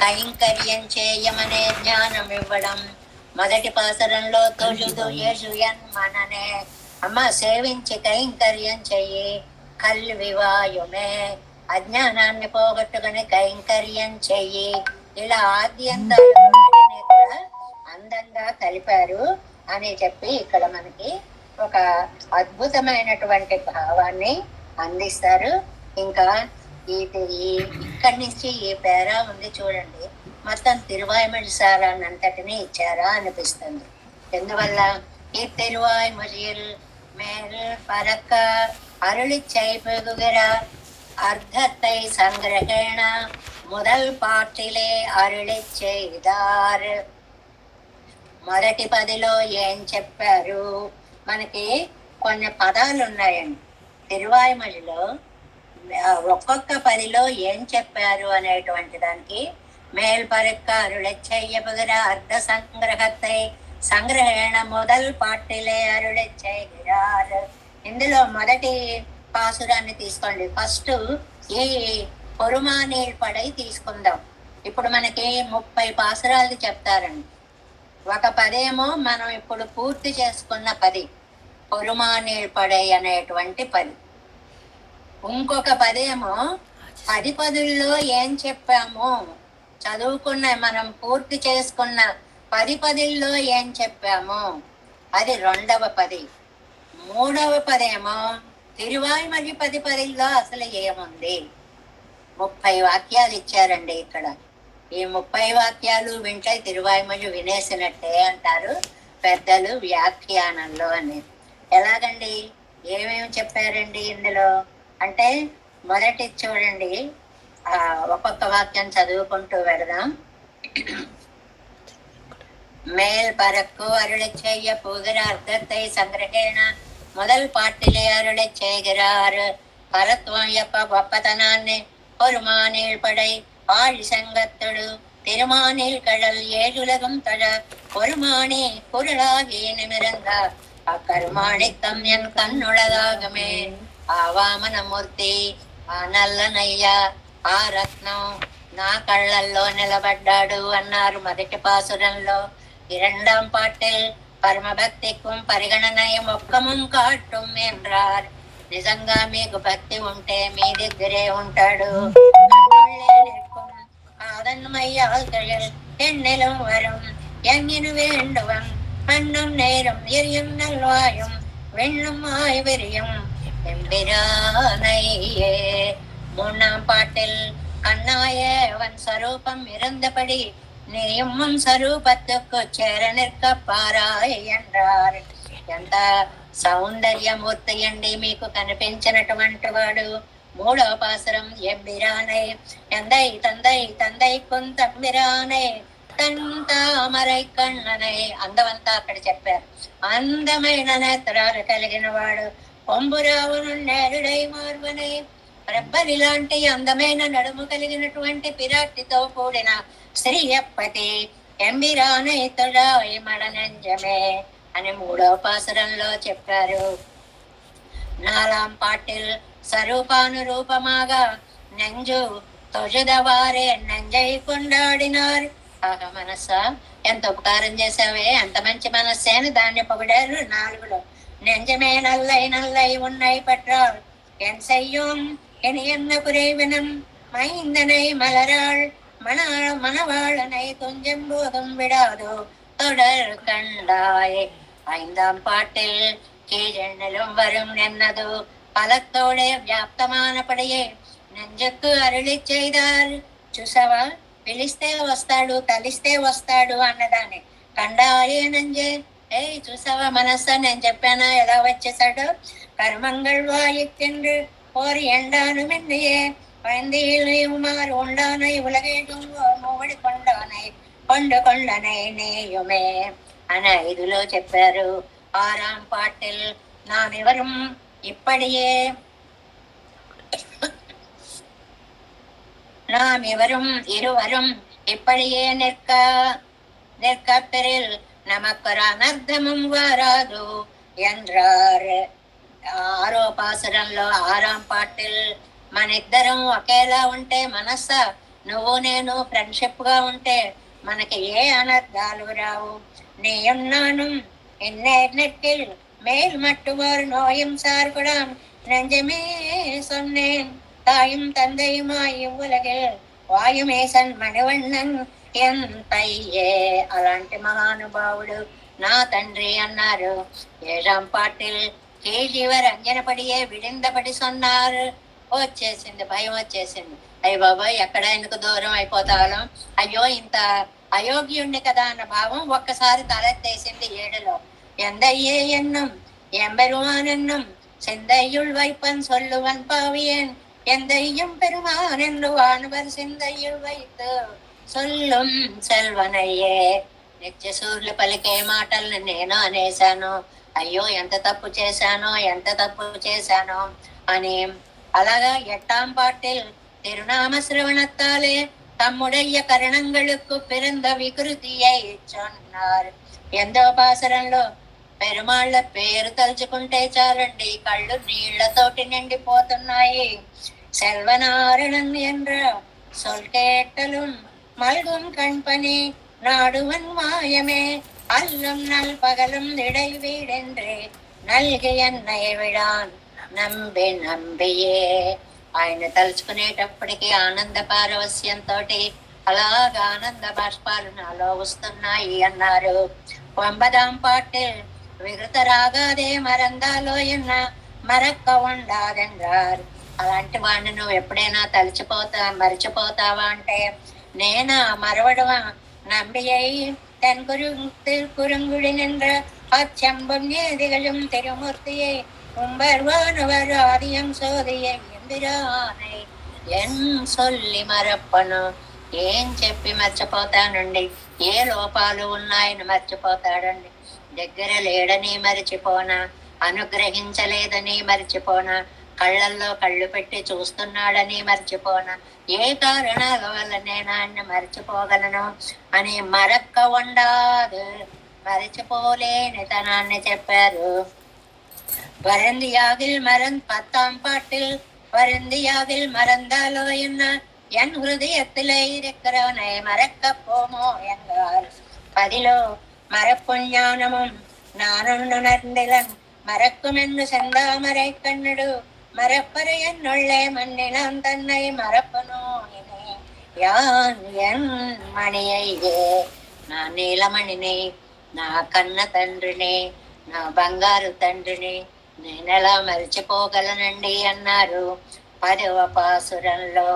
[SPEAKER 1] కైంకర్యం చేయమనే జ్ఞానం ఇవ్వడం. మొదటి పాసరంలో తొలుదు యేసు మననే, అమ్మ సేవించి కైంకర్యం చెయ్యి. కల్వివాయుమే, అజ్ఞానాన్ని పోగొట్టుకుని కైంకర్యం చెయ్యి. ఇలా ఆద్యంతాలన్నిటినీ కూడా అందంగా కలిపారు అని చెప్పి ఇక్కడ మనకి ఒక అద్భుతమైనటువంటి భావాన్ని అందిస్తారు. ఇంకా ఇక్కడి నుంచి ఈ పేరా ఉంది చూడండి, మొత్తం తిరువాయ్మొഴി సారాన్ని అంతటినీ ఇచ్చారా అనిపిస్తుంది. ఎందువల్ల ఈ తిరువాయ్మొഴിயில் மேல் பறக்க அருளி செய்புகிற அர்த்தத்தை సంగ్రహేణ முதல் பாட்டிலே అరుళి చేదార్. మొదటి 10లో ఏం చెప్పారు? మనకి కొన్ని పదాలు ఉన్నాయండి తిరువాయ్మొழிలో. ఒక్కొక్క 10లో ఏం చెప్పారు అనేటువంటి దానికి மேல் பறக்க அருளி செய்யபுகிற அர்த்த సంగ్రహத்தை సంగ్రహేణ మొదల్ పాటిలే అరుళి చేయగిరార్. ఇందులో మొదటి పాసురాన్ని తీసుకోండి. ఫస్ట్ ఈ పొరుమానీల్ పడై తీసుకుందాం. ఇప్పుడు మనకి 30 పాసురాలు చెప్తారండి. ఒక 10 మనం ఇప్పుడు పూర్తి చేసుకున్న 10 పొరుమానీల్ పడై అనేటువంటి 10. ఇంకొక 10 10 పదుల్లో ఏం చెప్పాము చదువుకున్న మనం పూర్తి చేసుకున్న 10 పదుల్లో ఏం చెప్పాము అది 2వ 10. 3వ 10 తిరువాయ్మొഴి 10 పదుల్లో అసలు ఏముంది. 30 వాక్యాలు ఇచ్చారండి ఇక్కడ. ఈ 30 వాక్యాలు వింటే తిరువాయ్మొഴి వినేసినట్టే అంటారు పెద్దలు వ్యాఖ్యానంలో అని. ఎలాగండి, ఏమేమి చెప్పారండి ఇందులో అంటే మొదటి చూడండి, ఒక్కొక్క వాక్యం చదువుకుంటూ వెళదాం. மேல் பறக்கு அருளை செய்ய போகிற அர்த்தத்தை సంగ్రహేణ முதல் பாட்டிலே அருளை செய்கிறார். பரத்வம் యొక్క గొప్పతనాన్ని పొరుమానీల్ పడై ஆழி சங்கத்தொடு திருமானீல் கடல் ஏழுலகம் தொழ பொறுமானி குரலாகி நிமிரங்க అకర్మాణిత్వం ఎన్ కన్నుడదాగమే. ఆ వామనమూర్తి, ఆ నల్లనయ్య, ఆ రత్నం నా కళ్ళల్లో నిలబడ్డాడు అన్నారు మొదటి పాసురంలో. 2ాం பாட்டில் పరమభక్తిக்கும் పరిగణనయం ఒక్కముం కాട്ടുం என்றார். నిజంగా మీకు భక్తి ఉంటే మీ దగ్గరే ఉంటాడు. ఎన్నెலும் వరం எங்கினு வேண்டுவன் மண்ணும் நேரும் எரியும் நல்வாயும் வெண்ணும் ஆய்வெறியும் எம்பிரானையே. 3ாம் பாட்டில் கண்ணாயவன் ஸ்வரூபம் இருந்தபடி நீயும் உன் స్వరూపத்துக்கு చేర నిற்க పారాయ్ என்றார். ఎంత సౌందర్యమూర్తి అండి మీకు కనిపించినటువంటి వాడు. மூடோ பாசுரம் எம்பிரானை எந்தை தந்தை தந்தைக்கும் தம்பிரானை తన్ తామరై కన్ననై అందమంతా అక్కడ చెప్పారు. అందమైన నేత్రాలు కలిగిన వాడు పొంబురావును నేరుడై మార్వనై రబ్బరి లాంటి అందమైన నడుము కలిగినటువంటి పిరాటితో కూడిన శ్రీయప్పతి ఎంబిరానైతుడాయి మడనంజమే అని మూడవ పాసురంలో చెప్పారు. నాలాం పాటిల్ స్వరూపానురూపమాగా నెంజు తొజుదవారే నంజై కొండాడినారు. ఆహా మనస్సా, ఎంత ఉపకారం చేసావే, ఎంత మంచి మనస్సేని దాన్ని పొగిడారు. 4లో నెంజమే నల్లై నల్లై ఉన్నాయి పట్రాల్ ఎన్ செய்யும் என் என்ன குறைவினம் மைந்தனை மலராள் மணவாளனை துஞ்சம் போதும் விடாதோ தொடர் கண்டாய். 5ஆம் பாட்டில் கீழெண்ணலும் வரும் என்னதோ பலத்தோടെ వ్యాప్తమానపడియే నెంజకు అరుళి చేదారు. చూసావా, పిలిస్తే వస్తాడు, తలిస్తే వస్తాడు అన్నదాన్ని కండాయే నంజే. చూసావా మనస్సా, నేను చెప్పానా ఎలా వచ్చేసాడు. కర్మంగళ్ వాయిక్కెండు ఓరి ఎండాను మిన్నియే పైందీమారు ఉండానై ఉలగేడు మూవడి కొండానై కొండు కొండనై నేయుమే అని 5లో చెప్పారు. 6ஆம் பாட்டில் நாம் இவரும் இப்படியே நாம் இவரும் இருவரும் இப்படியே நிற்க பெறில் நமக்கொரு అనర్థமும் వారాదు என்றார். 6వ పాసురంలో 6ఆం పాటిల్ మన ఇద్దరం ఒకేలా ఉంటే మనస్సా, నువ్వు నేను ఫ్రెండ్షిప్ గా ఉంటే మనకి ఏ అనర్థాలు రావు. నీయున్నాను என்னில் மேல் மட்டுவார் நோயும் சார்குடாம் நெஞ்சமே சொன்னேன் தாயும் தந்தையுమాய் ఇవ్వులగిల్ వాయుమేసన్ మణివண்ணన్ ఎంతయ్యే. అలాంటి మహానుభావుడు నా తండ్రి అన్నారు. 7ఆం పాటిల్ కేజీవర్ అంజనపడియే విడిందపడి సొన్నారు. వచ్చేసింది, భయం వచ్చేసింది. అయ్య బాబాయ్, ఎక్కడ ఎందుకు దూరం అయిపోతాను, అయ్యో ఇంత అయోగ్యుణ్ణి కదా అన్న భావం ఒక్కసారి తలెత్తేసింది. 7లో எந்தையே என்னும் எம்பெருமான் என்னும் செந்தையுள் வைப்பன் சொல்லுவன் பாவியன் எந்தையும் பெருமான் என்று வானுவர் சிந்தையுள் வைத்து சொல்லும் సెల్వనయ్యే. నిత్యసూర్యులు పలికే మాటల్ని నేను అనేశాను. అయ్యో ఎంత తప్పు చేశానో అని. అలాగా 8ஆம் பாட்டில் திருநாம சிரவணத்தாலே தம்முடைய கரணங்களுக்கு பிறந்த వికృతిயை சொன்னார். 8వ పాసురంలో పెరుమాళ్ల పేరు తలుచుకుంటే చాలండి, కళ్ళు నీళ్లతోటి నిండిపోతున్నాయి. செல்வனாரணன் என்ற சொல் கேட்டலும் மல்கும் கண்பனி நாடுவன் மாயமே அல்லும் நல் பகலும் இடை வீடென்றே నల్గి అన్నయ్య విడాన్ నమ్మియే. ఆయన తలుచుకునేటప్పటికీ ఆనంద పారవస్యంతో అలాగా ఆనంద బాష్పాలు నాలో వస్తున్నాయి అన్నారు. 9ஆம் பாட்டில் వికృతరాగాదే మరందాలో ఎన్న మరక్క ఉండాదెంద్రారు. అలాంటి వాడిని నువ్వు ఎప్పుడైనా మరిచిపోతావా అంటే, నేనా మరవడవా நம்பியை தன் குறுங்குடி நின்ற அச்சம்பம் ஏதிகளும் திருமூர்த்தியை உம்பர்வானவர் ஆதியம் சோதியை எம்பிரானை ఎన్ సొల్లి మరప్పను. ఏం చెప్పి మర్చిపోతానండి, ఏ లోపాలు ఉన్నాయని మర్చిపోతాడండి. దగ్గర లేడని మరిచిపోనా, అనుగ్రహించలేదని మరిచిపోనా, కళ్ళల్లో కళ్ళు పెట్టి చూస్తున్నాడని మర్చిపోనా, ఏ కారణాల వల్ల నేను ఆయన మర్చిపోగలను అని మరక్క ఉండాదు, మరిచిపోలేని తనాన్ని చెప్పారు. வருந்தியாகில் 10ஆம் பாட்டில் வருந்தியாகில் மறந்தாலோ என்ன என் ஹிருதயத்திலே இருக்கிறவனை மறக்க போமோ என்றார். 10లో மறப்புஞானமும் நானும் உணர்ந்திலன் மறக்கும் என்று செந்தாமரை கண்ணுடு மறப்பறை என்னுள்ளே மண்ணினான் தன்னை மறப்பனோ இனே யான் என் మణియే. నా నీలమణిని, నా కన్న తండ్రిని, నా బంగారు తండ్రిని నేనెలా మరిచిపోగలనండి అన్నారు. 10వ పాసురంలో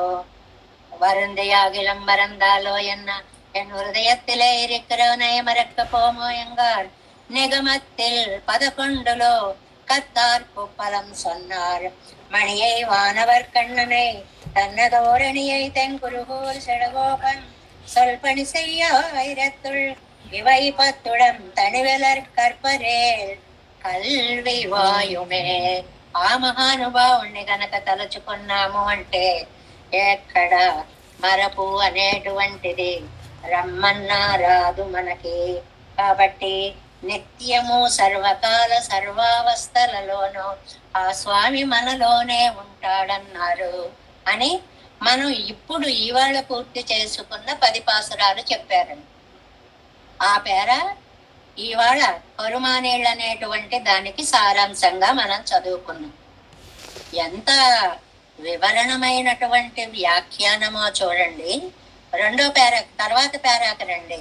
[SPEAKER 1] வருந்தியாகிலும் மறந்தாலோ என்ன என் హృదయத்திலே இருக்கிறவனை மறக்க போமో ఎంగార్. నిగమத்தில் 11లో கத்தார்க்கு பலம் சொன்னார். மணியை வானவர் கண்ணனை தன்னதோரணியை தென் குருகூர் செடகோபன் சொல்பணி செய்ய ஆயிரத்துள் இவை பத்துடம் తనివెలర్ కర్పరేల్ కల్వి వాయుమే. ఆ మహానుభావుణ్ణి గనక తలుచుకున్నాము అంటే ఎక్కడ మరపు అనేటువంటిది రమ్మన్నా రాదు మనకి. కాబట్టి నిత్యము సర్వకాల సర్వావస్థలలోనూ ఆ స్వామి మనలోనే ఉంటాడన్నారు అని మనం ఇప్పుడు ఇవాళ పూర్తి చేసుకున్న 10 పాసురాలు చెప్పారండి. ఆ పేర ఇవాళ కరుమానేళ్ళు అనేటువంటి దానికి సారాంశంగా మనం చదువుకున్నాం. ఎంత వివరణమైనటువంటి వ్యాఖ్యానమో చూడండి. రెండో తర్వాత పేరాకు రండి.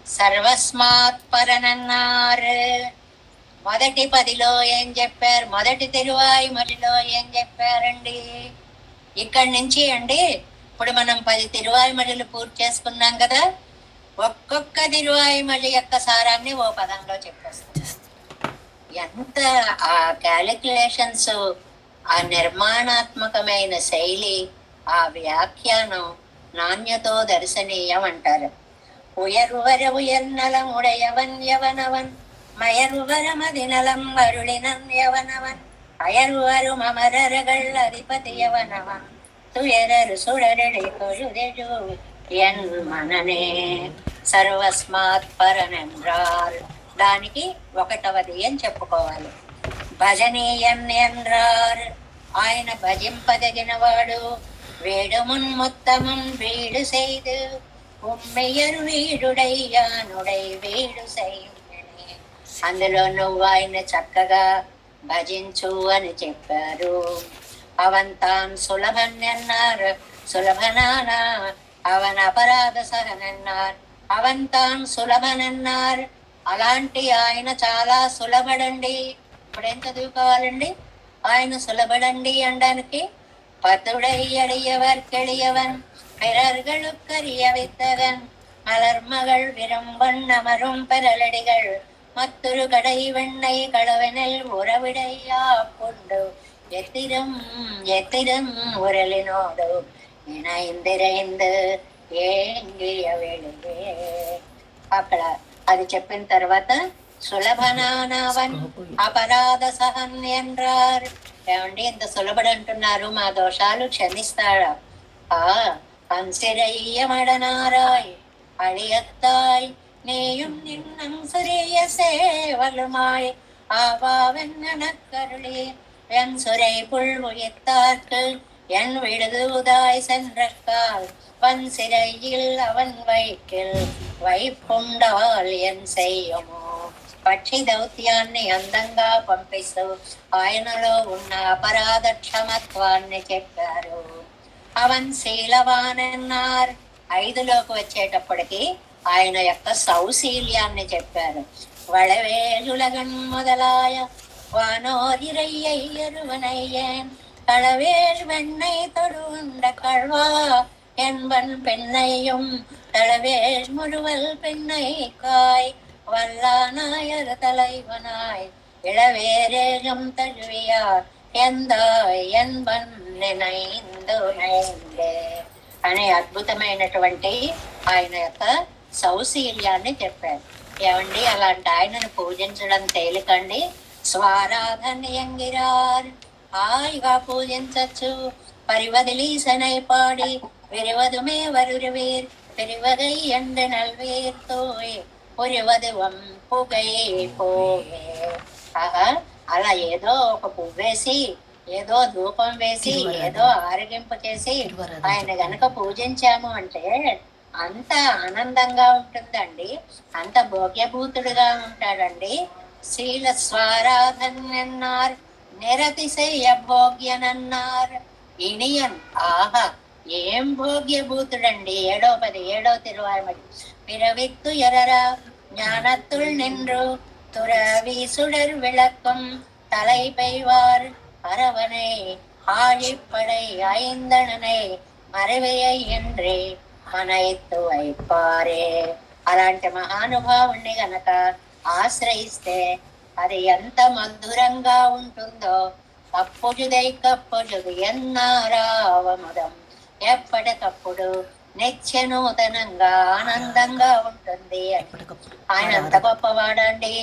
[SPEAKER 1] సర్వస్మాత్ పరనన్నారు. మొదటి 10లో ఏం చెప్పారు? మొదటి తిరువాయుమలిలో ఏం చెప్పారండి? ఇక్కడి నుంచి అండి ఇప్పుడు మనం 10 తిరువాయుమలులు పూర్తి చేసుకున్నాం కదా. ఒక్కొక్క తిరువాయుమలి యొక్క సారాన్ని ఓ పదంలో చెప్పేస్తాం. ఎంత ఆ క్యాలిక్యులేషన్స్, ఆ నిర్మాణాత్మకమైన శైలి, ఆ వ్యాఖ్యానం నాణ్యతో దర్శనీయం అంటారు. ఉయరువర ఉయర్నలం ఉడయవన్ యవనవన్ మయరువర మదినలం అరుళినన్ యవనవన్ అయరువరు మమరరగళ్ అధిపతి యవనవన్ తుయరరు సుడరడి కొழுదెజు ఎన్ మననే. సర్వస్మాత్ పరనెంద్రాల్ దానికి 1వది అని చెప్పుకోవాలి. భజనీయన్ ఎంద్రార్ ఆయన భజింపదగినవాడు. వేడుమున్ మొత్తమున్ వీడు செய்து ఉమ్మెయరు వీడుడయ్యానుడై వీడు సైన్యనే. అందులో నువ్వు ఆయన చక్కగా భజించు అని చెప్పారు. అవంతాన్ సులభన్యన్నారు. సులభనానా అవన్ అపరాధ సహనన్నారు. అవంతాన్ సులభనన్నారు. అలాంటి ఆయన చాలా సులభడండి. ఇప్పుడేం చదువుకోవాలండి? ఆయన సులభడండి అనడానికి பத்துடை அடியவர் கெளியவன் பிறர்களுக்கரிய வித்தகன் மலர்மகள் விரும்பன் அமரும் பெறலடிகள் மத்தொரு கடை வெண்ணை களவெனில் உறவிடையா புண்டு எத்திரம் எத்திரம் உரலினோடு ఇనైందిరైందు ఏంగియ వెలుగే. అక్కడ అది చెప్పిన తర్వాత సులభనానవన్ అపరాధ సహన్ ఎంద్రార్. ఏమండి ఇంత సులభడు అంటున్నారు, మా దోషాలు క్షమిస్తాడా? கன்சிரையமடனாராய் அழியத்தாய் நீயும் நின்னம் சிறிய சேவலுமாய் ஆவாவென்னக்கருளே என் சுரை புல் உயிர்த்தார்க்கு என் விடுதுதாய் சென்றக்கால் வன் சிறையில் அவன் வைக்கில் వైపుండాల్ ఎన్ చెయ్యము. పక్షి దౌత్యాన్ని అందంగా పంపిస్తూ ఆయనలో ఉన్న అపరాధ క్షమత్వాన్ని చెప్పారు. అవన్ శీలవానన్నారు. 5లోకి వచ్చేటప్పటికి ఆయన యొక్క సౌశీల్యాన్ని చెప్పారు. వళవేలులగన్ మొదలాయ வானோரிரையருவனையன் களவேல் வெண்ணை தொடுண்ட கழ்வா என்பன் பெண்ணையும் தளவேல் முழுவல் பெண்ணை காய் வல்லானாயர் தலைவனாய் இளவேரேகம் தழுவியார் ఎందాయ్ ఎన్బన్ నినైందు నైందే అనే అద్భుతమైనటువంటి ఆయన యొక్క సౌశీల్యాన్ని చెప్పారు. ఏమండి అలాంటి ఆయనను పూజించడం తేలికండి. స్వారాధన్యంగిరార్ హాయిగా పూజించచ్చు. పరివదిలీసనై పాడి విరివదుమే వరురువీర్ పెరివగై ఎండ నల్వీర్ తోయ్ పురివదు వంపుగై పోవే. ఆహా అలా ఏదో ఒక పువ్వేసి, ఏదో ధూపం వేసి, ఏదో ఆరగింపు చేసి ఆయన గనక పూజించాము అంటే అంత ఆనందంగా ఉంటుందండి, అంత భోగ్యభూతుడుగా ఉంటాడండి. శీల స్వారాధన్యన్నారు, నిరతిశయ భోగ్యనన్నారు. ఇనియన్ ఆహా ఏం భోగ్యభూతుడండి. 7వ తిరువాయుమలి. పిరవిత్తు ఎరరా ஞானத்துள் நின்று துறவி சுடர் விளக்கும் தலை பெய்வார் அரவனை ஆழிப்படை ஐந்தனனை మరవయ్య என்றే మనైత్తు వైపారే. అలాంటి మహానుభావుణ్ణి గనక ఆశ్రయిస్తే అది ఎంత మధురంగా ఉంటుందో. కప్పుజుదై కప్పుజుదు ఎన్నారావముదం, ఎప్పటికప్పుడు నిత్య నూతనంగా ఆనందంగా ఉంటుంది అని. ఆయన ఎంత గొప్పవాడండి.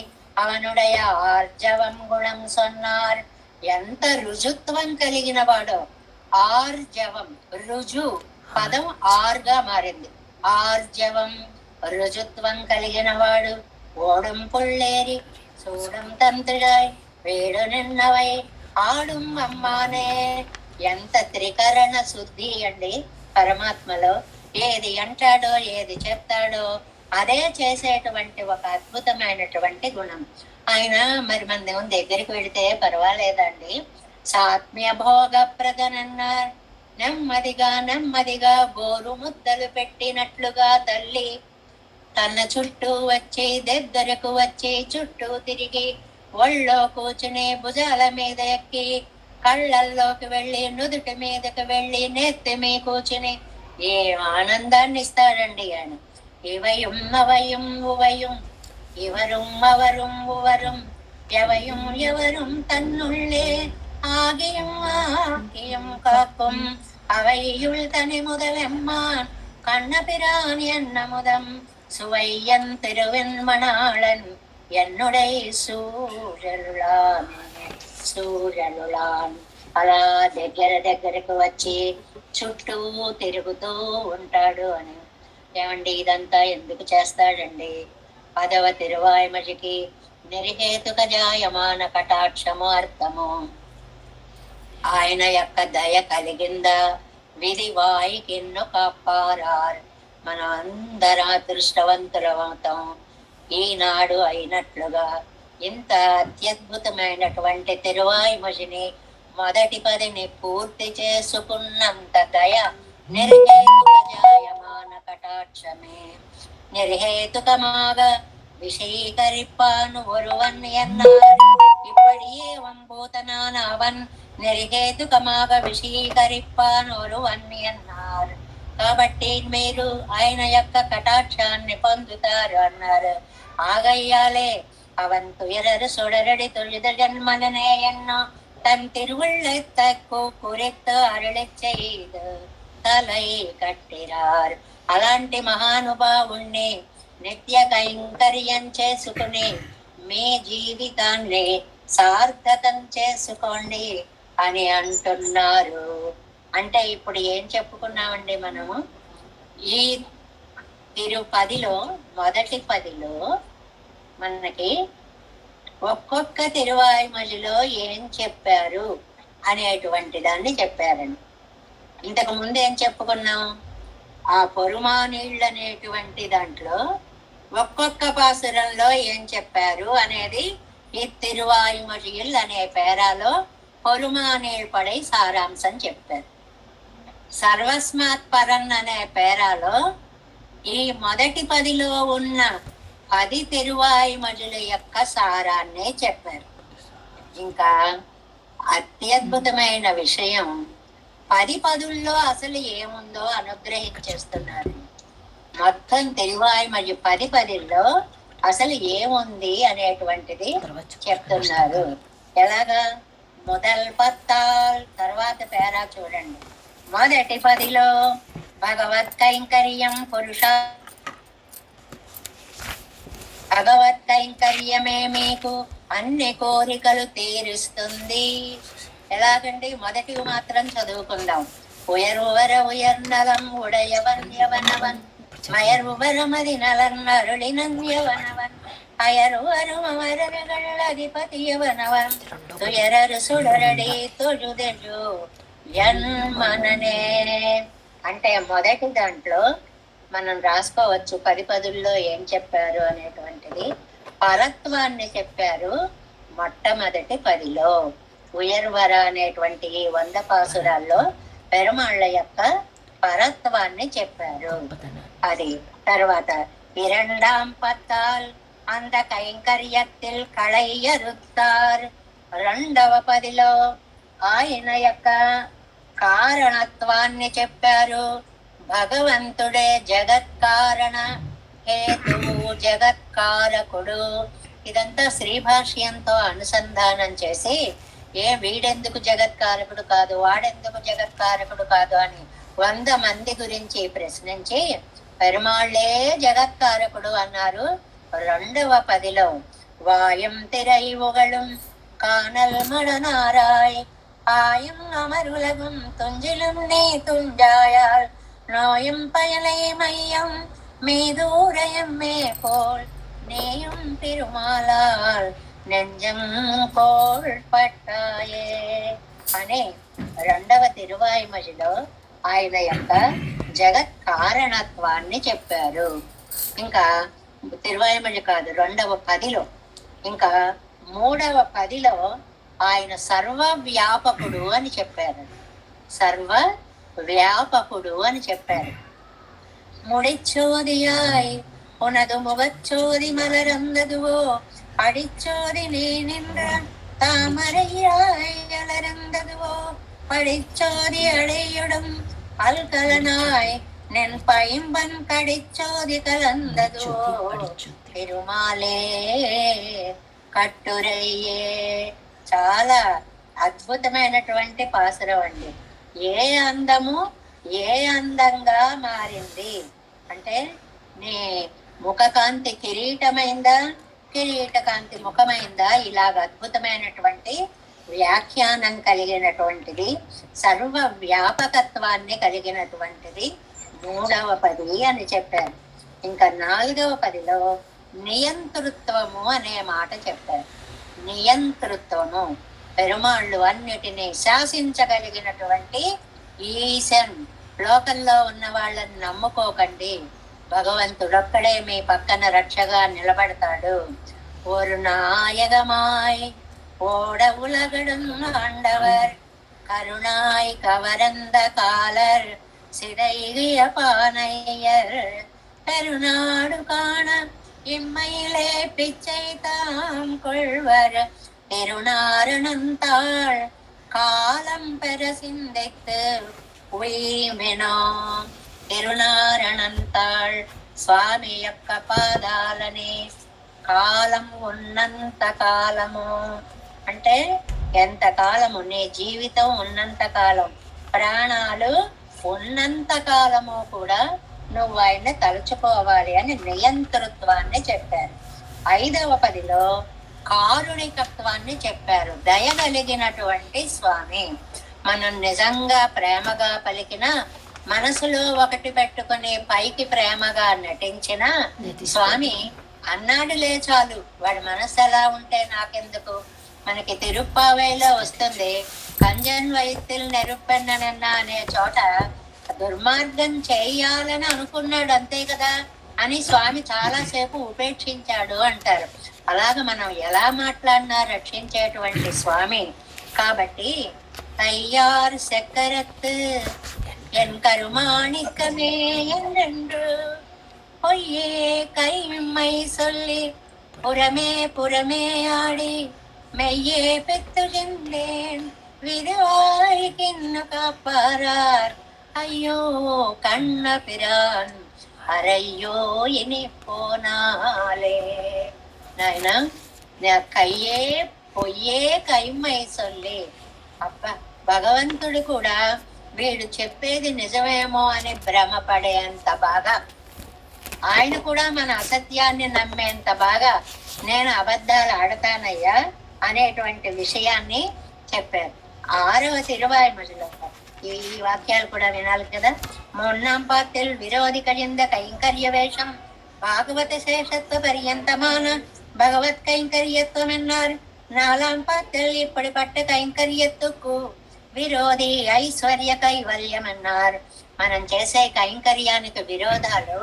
[SPEAKER 1] అవనుడయ ఆర్జవం గుణం సొన్నార్, ఎంత రుజుత్వం కలిగిన వాడో. ఆర్జవం, రుజు పదం ఆర్గా మారింది. ఆర్జవం, రుజుత్వం కలిగిన వాడు. ఓడం పుళ్ళేరి చూడం తంత్రిడాయ్, వేడు నిన్నవై ఆడుం అమ్మానే. ఎంత త్రికరణ శుద్ధి అండి పరమాత్మలో. ఏది అంటాడో ఏది చెప్తాడో అదే చేసేటువంటి ఒక అద్భుతమైనటువంటి గుణం ఆయన. మరి మన దేవుని దగ్గరికి వెళితే పర్వాలేదండి. సాత్మ్య భోగ ప్రదనన్నారు. నెమ్మదిగా నెమ్మదిగా గోరు ముద్దలు పెట్టినట్లుగా తల్లి తన చుట్టూ వచ్చి దగ్గరకు వచ్చి చుట్టూ తిరిగి ఒళ్ళో కూర్చుని భుజాల మీద ఎక్కి కళ్ళల్లోకి వెళ్ళి నుదుటి మీదకి వెళ్ళి నెత్తి మీ కూర్చుని ఏం ఆనందాన్ని ఇస్తాడండి ఆయన. ఇవయం అవయం ఉవయం ఇవరుం అవరుం ఉవరుం ఎవయం ఎవరుం తన్నుళ్ళే ஆகியும் ஆக்கியும் காக்கும் அவையுள் தனி முதலெம்மான் கண்ணபிரான் என்னமுதம் சுவையன் திருவெண்மணாளன் என்னுடைய సూరలులాన్ సూరలులాన్. అలా దగ్గరకు వచ్చి చుట్టూ తిరుగుతూ ఉంటాడు అని. ఏమండి ఇదంతా ఎందుకు చేస్తాడండి? 10వ తిరువాయిమజికి నిర్హేతుక జాయమాన కటాక్షము అర్థము. ఆయన యొక్క దయ కలిగిందా? విధి వాయికిన్ను కాపారార్. మనం అందరం అదృష్టవంతులమవుతాం ఈనాడు అయినట్లుగా. ఇంత అత్యద్భుతమైనటువంటి తిరువాయిమజిని మొదటి 10ని పూర్తి చేసుకున్నంత దయ నిర్హేతుక జాయమాన కటాక్షమే. నిర్హేతుకమాగ விஷயீகரிப்பான் ஒருவன் என்னார், இப்படியே வம்பூதனான் அவன் నిర్హేతుకమాగ విషయీకరిப்பாన్ ఒరువన్ ఎన్నారు. కాబట్టి మీరు ఆయన యొక్క కటాక్షాన్ని పొందుతారు అన్నారు. ఆగయ్యాలే அவன் துயரறு சுடரடி தொழுத ஜன்மனே என்னோ தன் திருவுள்ளத்தக்கு குறித்து అరుళి செய்து తలై కట్టిరార్. అలాంటి మహానుభావుణ్ణి నిత్య కైంకర్యం చేసుకుని మీ జీవితాన్ని సార్థకం చేసుకోండి అని అంటున్నారు. అంటే ఇప్పుడు ఏం చెప్పుకున్నామండి మనము? ఈ 10లో మొదటి 10లో మనకి ఒక్కొక్క తిరువాయిమజిలో ఏం చెప్పారు అనేటువంటి దాన్ని చెప్పారండి. ఇంతకు ముందు ఏం చెప్పుకున్నాం? ఆ పొరుమానీళ్ళు అనేటువంటి దాంట్లో ఒక్కొక్క పాసురంలో ఏం చెప్పారు అనేది ఈ తిరువాయిమొழியில் అనే పేరాలో పొరుమానీళ్ళు పడై సారాంశం చెప్పారు. సర్వస్మాత్ పరన్ అనే పేరాలో ఈ మొదటి 10లో ఉన్న 10 తిరువాయిమొழிల యొక్క సారాన్నే చెప్పారు. ఇంకా అత్యద్భుతమైన విషయం 10 పదుల్లో అసలు ఏముందో అనుగ్రహించేస్తున్నారు. మొత్తం తిరువాయిమొഴി 10 పదుల్లో అసలు ఏముంది అనేటువంటిది చెప్తున్నారు. ఎలాగా? మొదల్ పత్తాల్ తర్వాత పేరా చూడండి. మొదటి 10లో భగవత్ కైంకర్యం భగవత్ కైంకర్యమే మీకు అన్ని కోరికలు తీరుస్తుంది. ఎలాగండి? మొదటివి మాత్రం చదువుకుందాం. ఉయర్వర ఉయర్నలం ఉడయవన్ యవనవన్ మయర్వరమది నలన్ అరుళినన్ యవనవన్ అయర్వరు అమరగళ్ళధిపతి యవనవన్ తుయరరు సుడరడి తొజుదెజు యన్మననే. అంటే మొదటి దాంట్లో మనం రాసుకోవచ్చు 10 పదుల్లో ఏం చెప్పారు అనేటువంటిది. పరత్వాన్ని చెప్పారు మొట్టమొదటి 10లో. ఉయర్వర అనేటువంటి 100 పాసురాల్లో పెరుమాళ్ళ యొక్క పరత్వాన్ని చెప్పారు. అది తర్వాత இரண்டாம் பத்தால் அந்த కైంకర్యத்தில் కళయ్యరుత్తార్. 2వ 10లో ఆయన యొక్క కారణత్వాన్ని చెప్పారు. భగవంతుడే జగత్కారణ హేతువు, జగత్కారకుడు. ఇదంతా శ్రీభాష్యంతో అనుసంధానం చేసి వీడెందుకు జగత్కారకుడు కాదు, వాడెందుకు జగత్కారకుడు కాదు అని 100 మంది గురించి ప్రశ్నించి పెరుమాళ్లే జగత్కారకుడు అన్నారు. 2వ పదిలో వాయం తిరై ఉగళం కానల్ మడనారాయ్ ஆயம் அமருலகும் துஞ்சிலும் நீ துஞ்சாயால் நோயும் பயலை மையம் மீதூரயம் மே போல் நீயும் திருமாலால் నెంజం కోల్పట్టాయే అనే 2వ తిరువాయిమజిలో ఆయన యొక్క జగత్ కారణత్వాన్ని చెప్పారు. ఇంకా తిరువాయిమజి కాదు 2వ పదిలో, ఇంకా 3వ పదిలో ఆయన సర్వ వ్యాపకుడు అని చెప్పారు. సర్వ వ్యాపకుడు అని చెప్పారు. முடிச்சோதியாய் உனது முகச்சோதி மலரந்ததுவோ அடிச்சோதி நீ நின்ற தாமரையாய் அலர்ந்ததுவோ படிச்சோதி அடையுடும் அல்கலனாய் நின் பைம்பன் கடிச்சோதி கலந்ததுவோ తిరుమాలే కట్టురయ్యే. చాలా అద్భుతమైనటువంటి పాసురం అండి. ఏ అందము ఏ అందంగా మారింది అంటే, నీ ముఖకాంతి కిరీటమైందా, కిరీట కాంతి ముఖమైందా, ఇలాగ అద్భుతమైనటువంటి వ్యాఖ్యానం కలిగినటువంటిది, సర్వ వ్యాపకత్వాన్ని కలిగినటువంటిది 3వ పది అని చెప్పారు. ఇంకా 4వ పదిలో నియంతృత్వము అనే మాట చెప్పారు. నియంతృత్వము, పెరుమాళ్ళు అన్నిటినీ శాసించగలిగినటువంటి ఈశన్. లోకంలో ఉన్న వాళ్ళని నమ్ముకోకండి, భగవంతుడొక్కడే మీ పక్కన రక్షగా నిలబడతాడు. ஒரு நாயகமாய் ஓட உலகடும் ஆண்டவர் கருணாய் கவரந்த காலர் சிறைகிய பானையர் பெருநாடு காண இம்மையிலே பிச்சை தாம் கொள்வர் திருநாரணந்தாள் కాలం పెర సిందెత్తు ఉయ్మెనో. తిరునారణంతాళ్ స్వామి యొక్క పాదాలని కాలం ఉన్నంత కాలము అంటే ఎంత కాలము, నీ జీవితం ఉన్నంత కాలం, ప్రాణాలు ఉన్నంత కాలము కూడా నువ్వు ఆయన్ని తలుచుకోవాలి అని నియంతృత్వాన్ని చెప్పారు. 5వ పదిలో కారుణికత్వాన్ని చెప్పారు. దయగలిగినటువంటి స్వామి. మనం నిజంగా ప్రేమగా పలికిన, మనసులో ఒకటి పెట్టుకుని పైకి ప్రేమగా నటించిన స్వామి అన్నాడులే చాలు, వాడి మనసు ఎలా ఉంటే నాకెందుకు. మనకి తిరుప్పావైలో వస్తుంది, కంజన్ వైద్యులు నెరుపెన్ననన్న అనే చోట దుర్మార్గం చేయాలని అనుకున్నాడు అంతే కదా అని స్వామి చాలాసేపు ఉపేక్షించాడు అంటారు. అలాగ మనం ఎలా మాట్లాడినా రక్షించేటువంటి స్వామి కాబట్టి తయ్యారు చక్కరత్తు ఎన్ కరుమాణికమే என்று பொய்யே கைம்மை சொல்லி புறமே புறமே ஆடி மெய்யே பெத்துகின்றேன் விருவாய் கிண்ணு காப்பாரார் అయ్యో కన్న పిరాన్ అరయ్యో ఇని పోనాలే. నాయన కయ్యే పొయ్యే కైమ్మై సొల్లి. అబ్బ, భగవంతుడు కూడా వీడు చెప్పేది నిజమేమో అని భ్రమపడేంత బాగా, ఆయన కూడా మన అసత్యాన్ని నమ్మేంత బాగా నేను అబద్ధాలు ఆడతానయ్యా అనేటువంటి విషయాన్ని చెప్పారు. 6వ తిరువాయిమొழிలో ఈ వాక్యాలు కూడా వినాలి కదా. 3ాம் பாத்தில் விரோதி கழிந்த கைங்கரிய வேஷம் భాగవత శేషత్వ పర్యంతమాన భగవత్ కైంకర్యత్వం ఎన్నారు. 4ాம் பாத்தில் ఇప్పటిపట్ట కైంకర్యత్తుకు విరోధి ఐశ్వర్య కైవల్యం అన్నారు. మనం చేసే కైంకర్యానికి విరోధాలు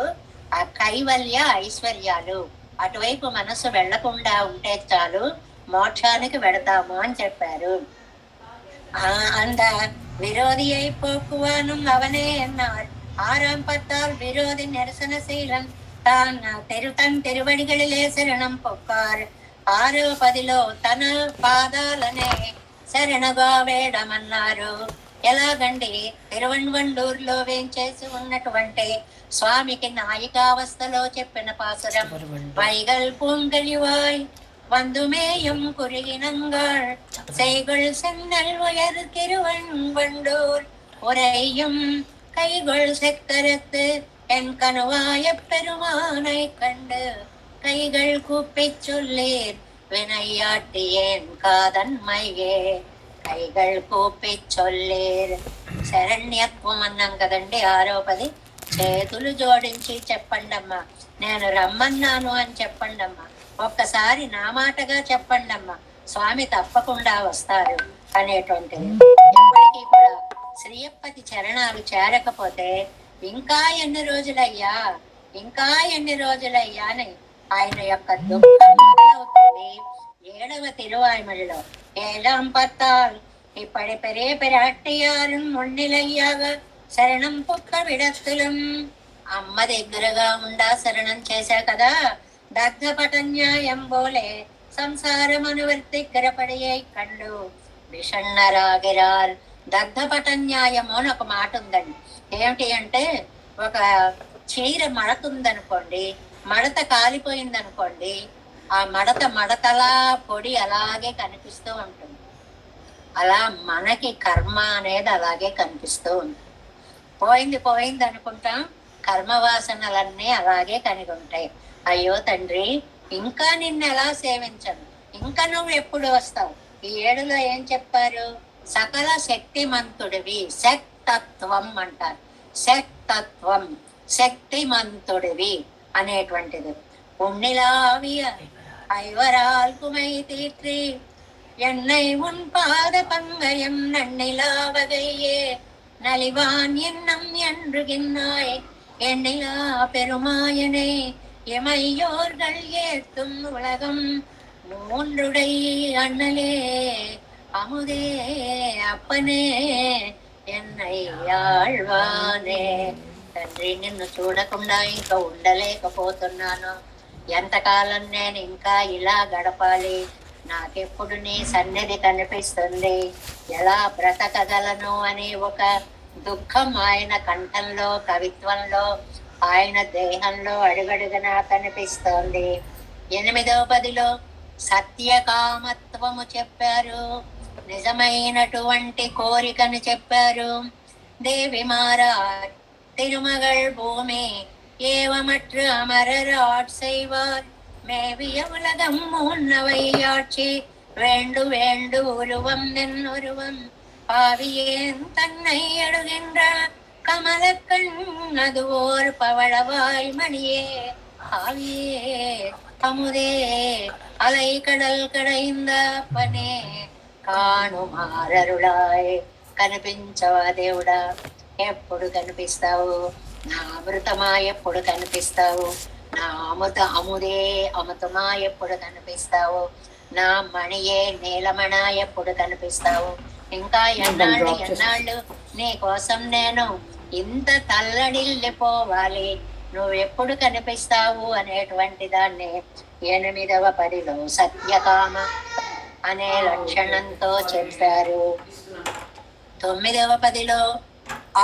[SPEAKER 1] ఆ కైవల్య ఐశ్వర్యాలు. అటువైపు మనసు వెళ్లకుండా ఉంటే చాలు, మోక్షానికి వెడతాము అని చెప్పారు. அந்த விரோதியை போக்குவானும் அவனே என்னார். 6ாம் பத்தால் விரோதி நிரசன சீலம் தான் தன் తిరువడిகளிலே శరణం పొక్కారు. 6వ పదిలో తన పాదాలనే శరణగా వేడమన్నారు. ఎలాగండి, తిరువణ్వండూరులో వేంచేసి ఉన్నటువంటి స్వామికి నాయికావస్థలో చెప్పిన పాసురం. వైగల్ పూంగలివాయ్ வந்துமேயும் குறுகினங்கள் செய்கொள் சென்னல் உயர் திருவண்வண்டூர் உரையும் கைகொள் செக்கரத்து என் கணுவாய பெருமானை கண்டு கைகள் கூப்பிச் சொல்லீர் வினையாட்டியேன் కాదన్మయ్యే కైగళ్ కూపి చొల్లేరు. శరణ్యత్వం అన్నాం కదండి, 6వ పది. చేతులు జోడించి చెప్పండమ్మా, నేను రమ్మన్నాను అని చెప్పండమ్మా, ఒక్కసారి నా మాటగా చెప్పండమ్మా, స్వామి తప్పకుండా వస్తారు అనేటువంటిది. ఎప్పటికీ కూడా శ్రీయప్పతి చరణాలు చేరకపోతే ఇంకా ఎన్ని రోజులయ్యా, ఇంకా ఎన్ని రోజులయ్యా అని ఆయన యొక్క దుఃఖం మొదలవుతుంది 7వ తిరువాய்மொழிలో. 7ஆம் பத்தால் இப்படி பெரிய பிராட்டியாரும் మున్నిలయ్యాగా శరణం పుక్క విడత్తులం. అమ్మ దగ్గరగా ఉండా శరణం చేశా కదా, దగ్ధపటన్యాయం బోలే సంసారం అనువర్తి గరపడియే కండు విషణరాగిరార్. దగ్ధపటన్యాయము అని ఒక మాట ఉందండి. ఏమిటి అంటే, ఒక చీర మడతుందనుకోండి, మడత కాలిపోయిందనుకోండి, ఆ మడతలా పొడి అలాగే కనిపిస్తూ ఉంటుంది. అలా మనకి కర్మ అనేది అలాగే కనిపిస్తూ ఉంటుంది. పోయింది అనుకుంటాం, కర్మవాసనలన్నీ అలాగే కలిగి ఉంటాయి. అయ్యో తండ్రి, ఇంకా నిన్ను ఎలా సేవించను, ఇంకా నువ్వు ఎప్పుడు వస్తావు? ఈ 7లో ఏం చెప్పారు? సకల శక్తిమంతుడివి, శక్తత్వం అంటారు. శక్తత్వం, శక్తిమంతుడివి అనేటువంటిది. உன்னிலாவிய ஐவரால்குமை தீற்றி என்னை உன் பாத பங்கயம் நன்னிலாவகையே நலிவான் என்னம் என்றுகின்னாய் எண்ணிலா பெருமாயனே எமையோர்கள் ஏத்தும் உலகம் 3 அண்ணலே அமுதே அப்பனே என்னை ఆళ్వానే. తండ్రి, నిన్ను చూడకుండా ఇంకా ఉండలేకపోతున్నాను. ఎంతకాలం నేను ఇంకా ఇలా గడపాలి? నాకెప్పుడు నీ సన్నిధి కనిపిస్తుంది, ఎలా బ్రతకగలను అని ఒక దుఃఖం ఆయన కంఠంలో, కవిత్వంలో, ఆయన దేహంలో అడుగడుగునా కనిపిస్తోంది. 8వ పదిలో సత్యకామత్వము చెప్పారు, నిజమైనటువంటి కోరికను చెప్పారు. దేవి మారాజ్ திருமகள் பூமி ஏவமற்று அமரராட் செய்வார் மேவிய உலகம் முன்னவையாட்சி வேண்டு வேண்டு உருவம் நின்னுருவம் பாவியேன் தன்னை எடுகின்ற கமலக்கண் அது ஓர் பவளவாய் மணியே ஆவியே அமுதே அலை கடல் கடைந்த పనే కాణుమారరుళాయ్. కనిపించవా దేవుడా? ఎప్పుడు కనిపిస్తావు? నా అమృతమా ఎప్పుడు కనిపిస్తావు? నా అముదే అమృతమా ఎప్పుడు కనిపిస్తావు? నా మణియే నీలమణ ఎప్పుడు కనిపిస్తావు? ఇంకా ఎన్నాళ్ళు నీ కోసం నేను ఇంత తల్లడిల్లిపోవాలి? నువ్వు ఎప్పుడు కనిపిస్తావు అనేటువంటి దాన్ని 8వ పదిలో సత్యకామ అనే లక్షణంతో చెప్పారు. 9వ పదిలో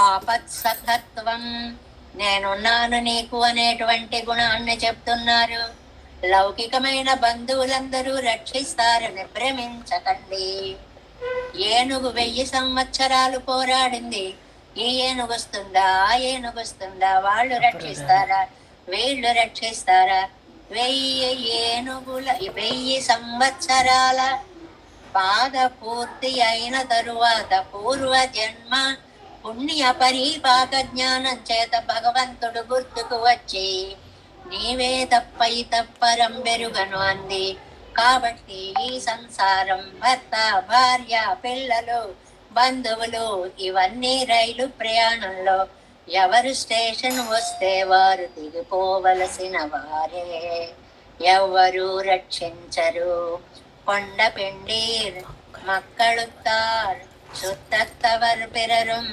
[SPEAKER 1] ఆపత్సఖత్వం, నేనున్నాను నీకు అనేటువంటి గుణాన్ని చెప్తున్నారు. లౌకికమైన బంధువులందరూ రక్షిస్తారని భ్రమించకండి. ఏనుగు 1000 సంవత్సరాలు పోరాడింది. ఈ ఏనుగొస్తుందా, ఆ ఏనుగొస్తుందా, వాళ్ళు రక్షిస్తారా, వీళ్ళు రక్షిస్తారా? 1000 సంవత్సరాల బాధ పూర్తి అయిన తరువాత పూర్వ జన్మ పుణ్య పరిపాక జ్ఞానం చేత భగవంతుడు గుర్తుకు వచ్చి నీవే తప్పై తప్పరం బెరుగను అంది. కాబట్టి ఈ సంసారం, భర్త, భార్య, పిల్లలు, బంధువులు, ఇవన్నీ రైలు ప్రయాణంలో ఎవరు స్టేషన్ వస్తే వారు దిగిపోవలసిన వారే, ఎవరు రక్షించరు. కొండ పెండీర్ மக்களுத்தார் சுத்தத்தவர் பிறரும்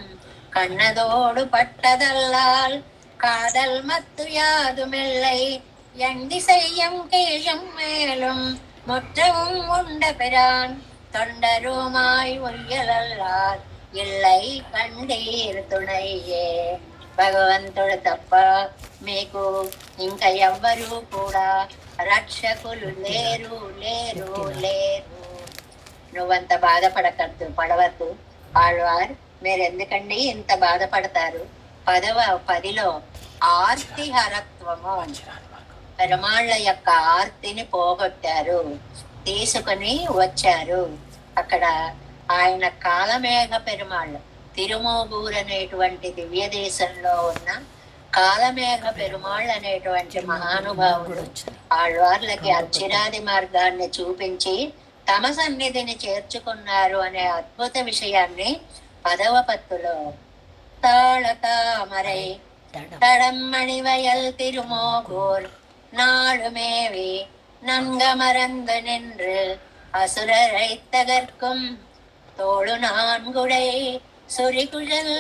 [SPEAKER 1] கண்ணதோடு பட்டதல்லால் காதல் மத்து யாதுமில்லை எண்டி செய்யும் கீழும் மேலும் முற்றவும் உண்ட பிரான் தொண்டருமாய் ஒய்யலல்லார் இல்லை கண்டீர் துணையே. భగవంతుడు తప్ప మీకు ఇంకా ఎవ్వరూ కూడా రక్షకులు లేరు లేరు లేరు. నువ్వంత బాధపడకద్దు, పడవద్దు. ఆళ్వార్, మీరు ఎందుకండి ఇంత బాధపడతారు? 10లో ఆర్తి హరత్వము, పెరుమాళ్ళ యొక్క ఆర్తిని పోగొట్టారు, తీసుకుని వచ్చారు. అక్కడ ఆయన కాలమేఘ పెరుమాళ్ళు, తిరుమోగూరు అనేటువంటి దివ్య దేశంలో ఉన్న కాలమేఘ పెరుమాళ్ళు అనేటువంటి మహానుభావుడు ఆళ్వార్లకి అచ్చిరాది మార్గాన్ని చూపించి తమ సన్నిధిని చేర్చుకున్నారు అనే అద్భుత విషయాన్ని 10వ పత్తులో తాళతామరై தடம்மணிவயல் திருமோகூர் நாளுமேவி நன்கமரந்து நின்று அசுரரை தகர்க்கும் தோழு நான்குடை சுரிகுழல்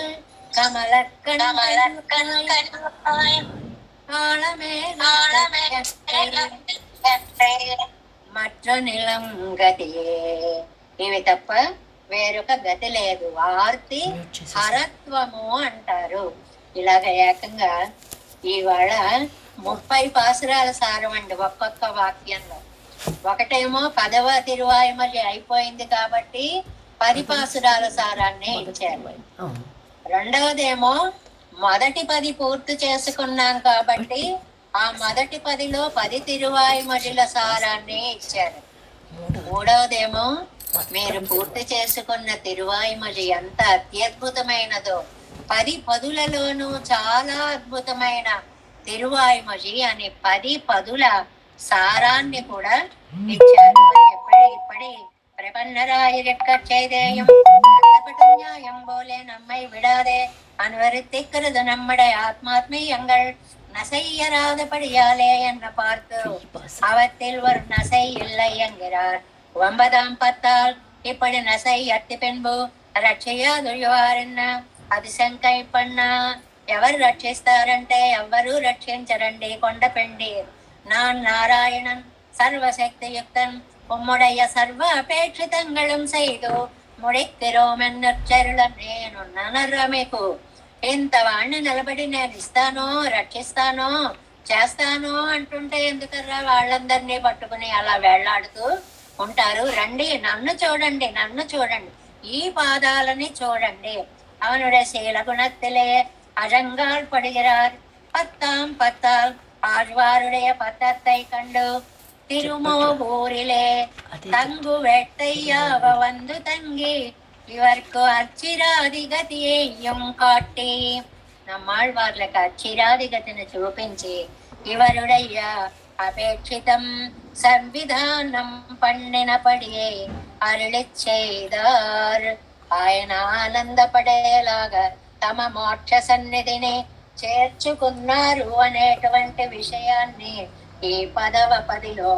[SPEAKER 1] మற்ற నిలం గతియే. ఇవి తప్ప వేరొక గతి లేదు. ఆర్తి హరత్వము అంటారు. ఇలాగ ఏకంగా ఇవాళ 30 పాసురాల సారం అండి ఒక్కొక్క వాక్యంలో. ఒకటేమో 10వ తిరువాయుమలి అయిపోయింది కాబట్టి 10 పాసురాల సారాన్ని ఇచ్చారు. రెండవదేమో మొదటి 10 పూర్తి చేసుకున్నాం కాబట్టి ఆ మొదటి 10లో 10 తిరువాయుమలిల సారాన్ని ఇచ్చారు. మూడవదేమో మీరు పూర్తి చేసుకున్న తిరువాయుమలి ఎంత అత్యద్భుతమైనదో, 10 పదులలోనూ చాలా అద్భుతమైన తిరువాయుమలి అని 10 పదుల సారాన్ని కూడా ఇచ్చారు. ఇప్పటి பிரபன்னராயிரக்கச்செய்தேயும் நியாயம் போலே நம்மை விடாதே அனுவருத்திக்கிறது நம்முடைய ஆத்மாத்மீயங்கள் நசையராதபடியாலே என்ன பார்த்து அவத்தில் ஒரு நசை இல்லை என்கிறார். 9ஆம் பத்தால் இப்படி நசை அத்தி பின்பு రక్షయ్యాదుర్యవారన్న అది శంకై పన్నా. ఎవరు రక్షిస్తారంటే ఎవ్వరూ రక్షించరండి. కొండపెండి నారాయణన్ సర్వశక్తియుక్తన్ உம்முடைய சர்வ அபேட்சிதங்களும் செய்து ముడిక్కిరోమెన్నర్చరుల నేనున్నానర్రా మీకు. ఇంతవాణ్ణి నిలబడి నేను ఇస్తాను, రక్షిస్తాను, చేస్తాను అంటుంటే ఎందుకర్రా వాళ్ళందరినీ పట్టుకుని అలా వేళ్లాడుతూ ఉంటారు? రండి, నన్ను చూడండి, నన్ను చూడండి, ఈ పాదాలని చూడండి. அவனுடைய சீலகுணத்திலே அழங்கால் படுகிறார். 10ஆம் பத்தால் ஆழ்வாருடைய பத்தத்தை கண்டு திருமோகூரிலே தங்கு வேட்டையாவ வந்து தங்கி இவர்க்கு అచ్చిరాదిగతియేయం కాట్టి. நம்மாழ்వార్లకు అచ్చిరాదిగతిని చూపించి ఇవరుడయ్య అపేక్షితం సంవిధానం పండినపడియే అరుళిచ్చేదార్. ఆయన ఆనందపడేలాగా తమ మోక్ష సన్నిధిని చేర్చుకున్నారు అనేటువంటి విషయాన్ని ఈ 10వ పదిలో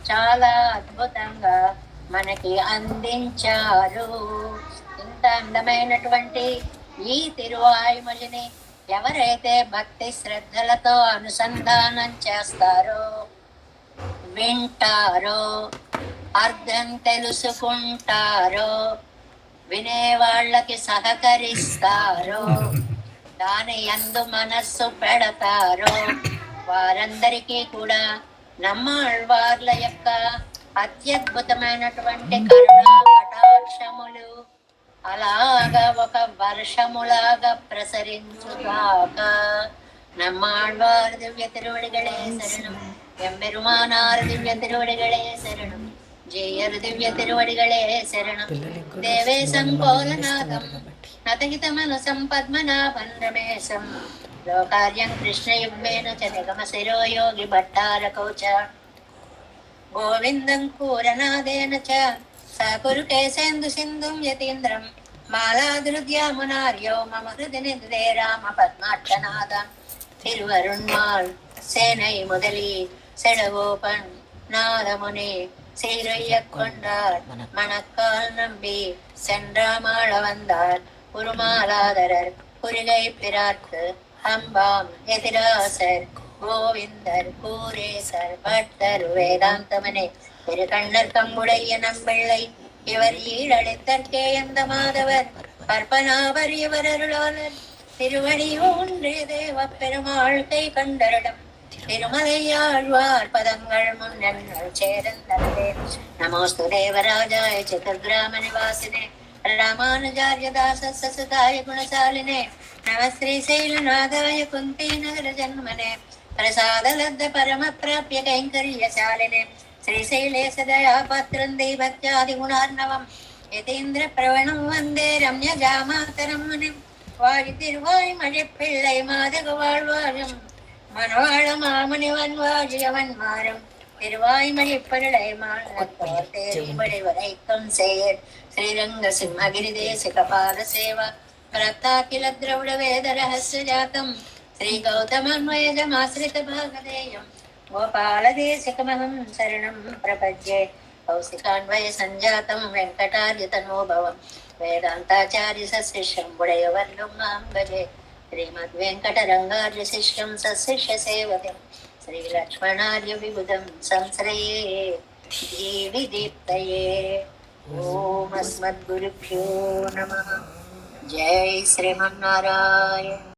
[SPEAKER 1] చాలా అద్భుతంగా మనకి అందించారు. ఇంత అందమైనటువంటి ఈ తిరువాయుమలిని ఎవరైతే భక్తి శ్రద్ధలతో అనుసంధానం చేస్తారో, వింటారో, అర్థం తెలుసుకుంటారో, వినేవాళ్ళకి సహకరిస్తారో, దాని యందు మనస్సు పెడతారో, వారందరికీ కూడా నమ్మాళ్వార్ల యొక్క అత్యద్భుతమైనటువంటి కరుణా కటాక్షములు అలాగా ఒక వర్షములాగా ప్రసరించుగాక. நம்மாழ்வார் திவ்ய திருவடிகளே சரணம். எம்பெருமானார் திவ்ய திருவடிகளே சரணம். ஜெயர் திவ்ய திருவடிகளே சரணம். தேவே சங்கோலநாதம் நதகிதமனசம் பத்மநாபன் ரமேశம் లోకార్యం కృష్ణయుగ్మేన చ నిగమశిరో యోగి భట్టారకౌ చ గోవిందం కూరనాదేన చ సకురు కేశేందు సింధుం యతీంద్రం మాలాదృద్యామునార్యో మమ హృది నిధుదే రామ పద్మాక్షనాథం. తిరువరుణ్మాల్ சேனை முதலி செடகோபன் நாதமுனி சீரையக் கொண்டார் மணக்கால் நம்பி சென்றாமாள வந்தார் குருமாலாதரர் குருகை பிரார்க்கு அம்பாம் எதிராசர் கோவிந்தர் கூரேசர் பட்டர் வேதாந்தமனே திருக்கண்ணர் கம்புடைய நம்பிள்ளை இவர் ஈழளித்தற்கே எந்த மாதவர் பற்பனாவர் இவர் அருளாளர் திருவடியூன்றே தேவ பெருமாள் கை கண்டரிடம் திருமலையாழ்வார் பதங்கள் முன்னங்கள் சேரந்தரவே. நமோஸ்து தேவராஜாய சதுர்கிராம நிவாசினே ராமானுஜார்ய தாச சசுதாய குணசாலினே நம శ్రీశైలనాథాయ కుంతీ నగర జన్మనే ప్రసాదలబ్ధ పరమ ప్రాప్య కైంకర్యశాలినే శ్రీశైలే సదయా పాత్రం దైవత్యాది గుణార్ణవం యతీంద్ర ప్రవణం వందే రమ్య జామాతరం మునిం వారి తిరువాయి మడి పిళ్ళై మాదగ வாழ்வாரம் மனவாழ மாமுனிவன் வாழியவன் மாறும் திருவாய் மணிப்பருளை மாடி வரைக்கும் செயல் శ్రీరంగ సింహగిరి దేశ కపాల సేవ ప్రత్తాకిల ద్రవిడ వేద రహస్య జాతం శ్రీ గౌతమన్వయజమాశ్రిత భాగదేయం గోపాల దేశికమహం శరణం ప్రపద్యే కౌశికాన్వయ సంజాతం వెంకటార్య తనోభవం వేదాంతాచార్య శిష్యం బుడయవల్లం మాం భజే శ్రీమద్ వెంకటరంగార్య శిష్యం సశిష్య సేవకం శ్రీ లక్ష్మణార్య విబుధం సంశ్రయే జీవి దీప్తయే. ఓం అస్మద్గురుభ్యో నమః. జై శ్రీమన్నారాయణ.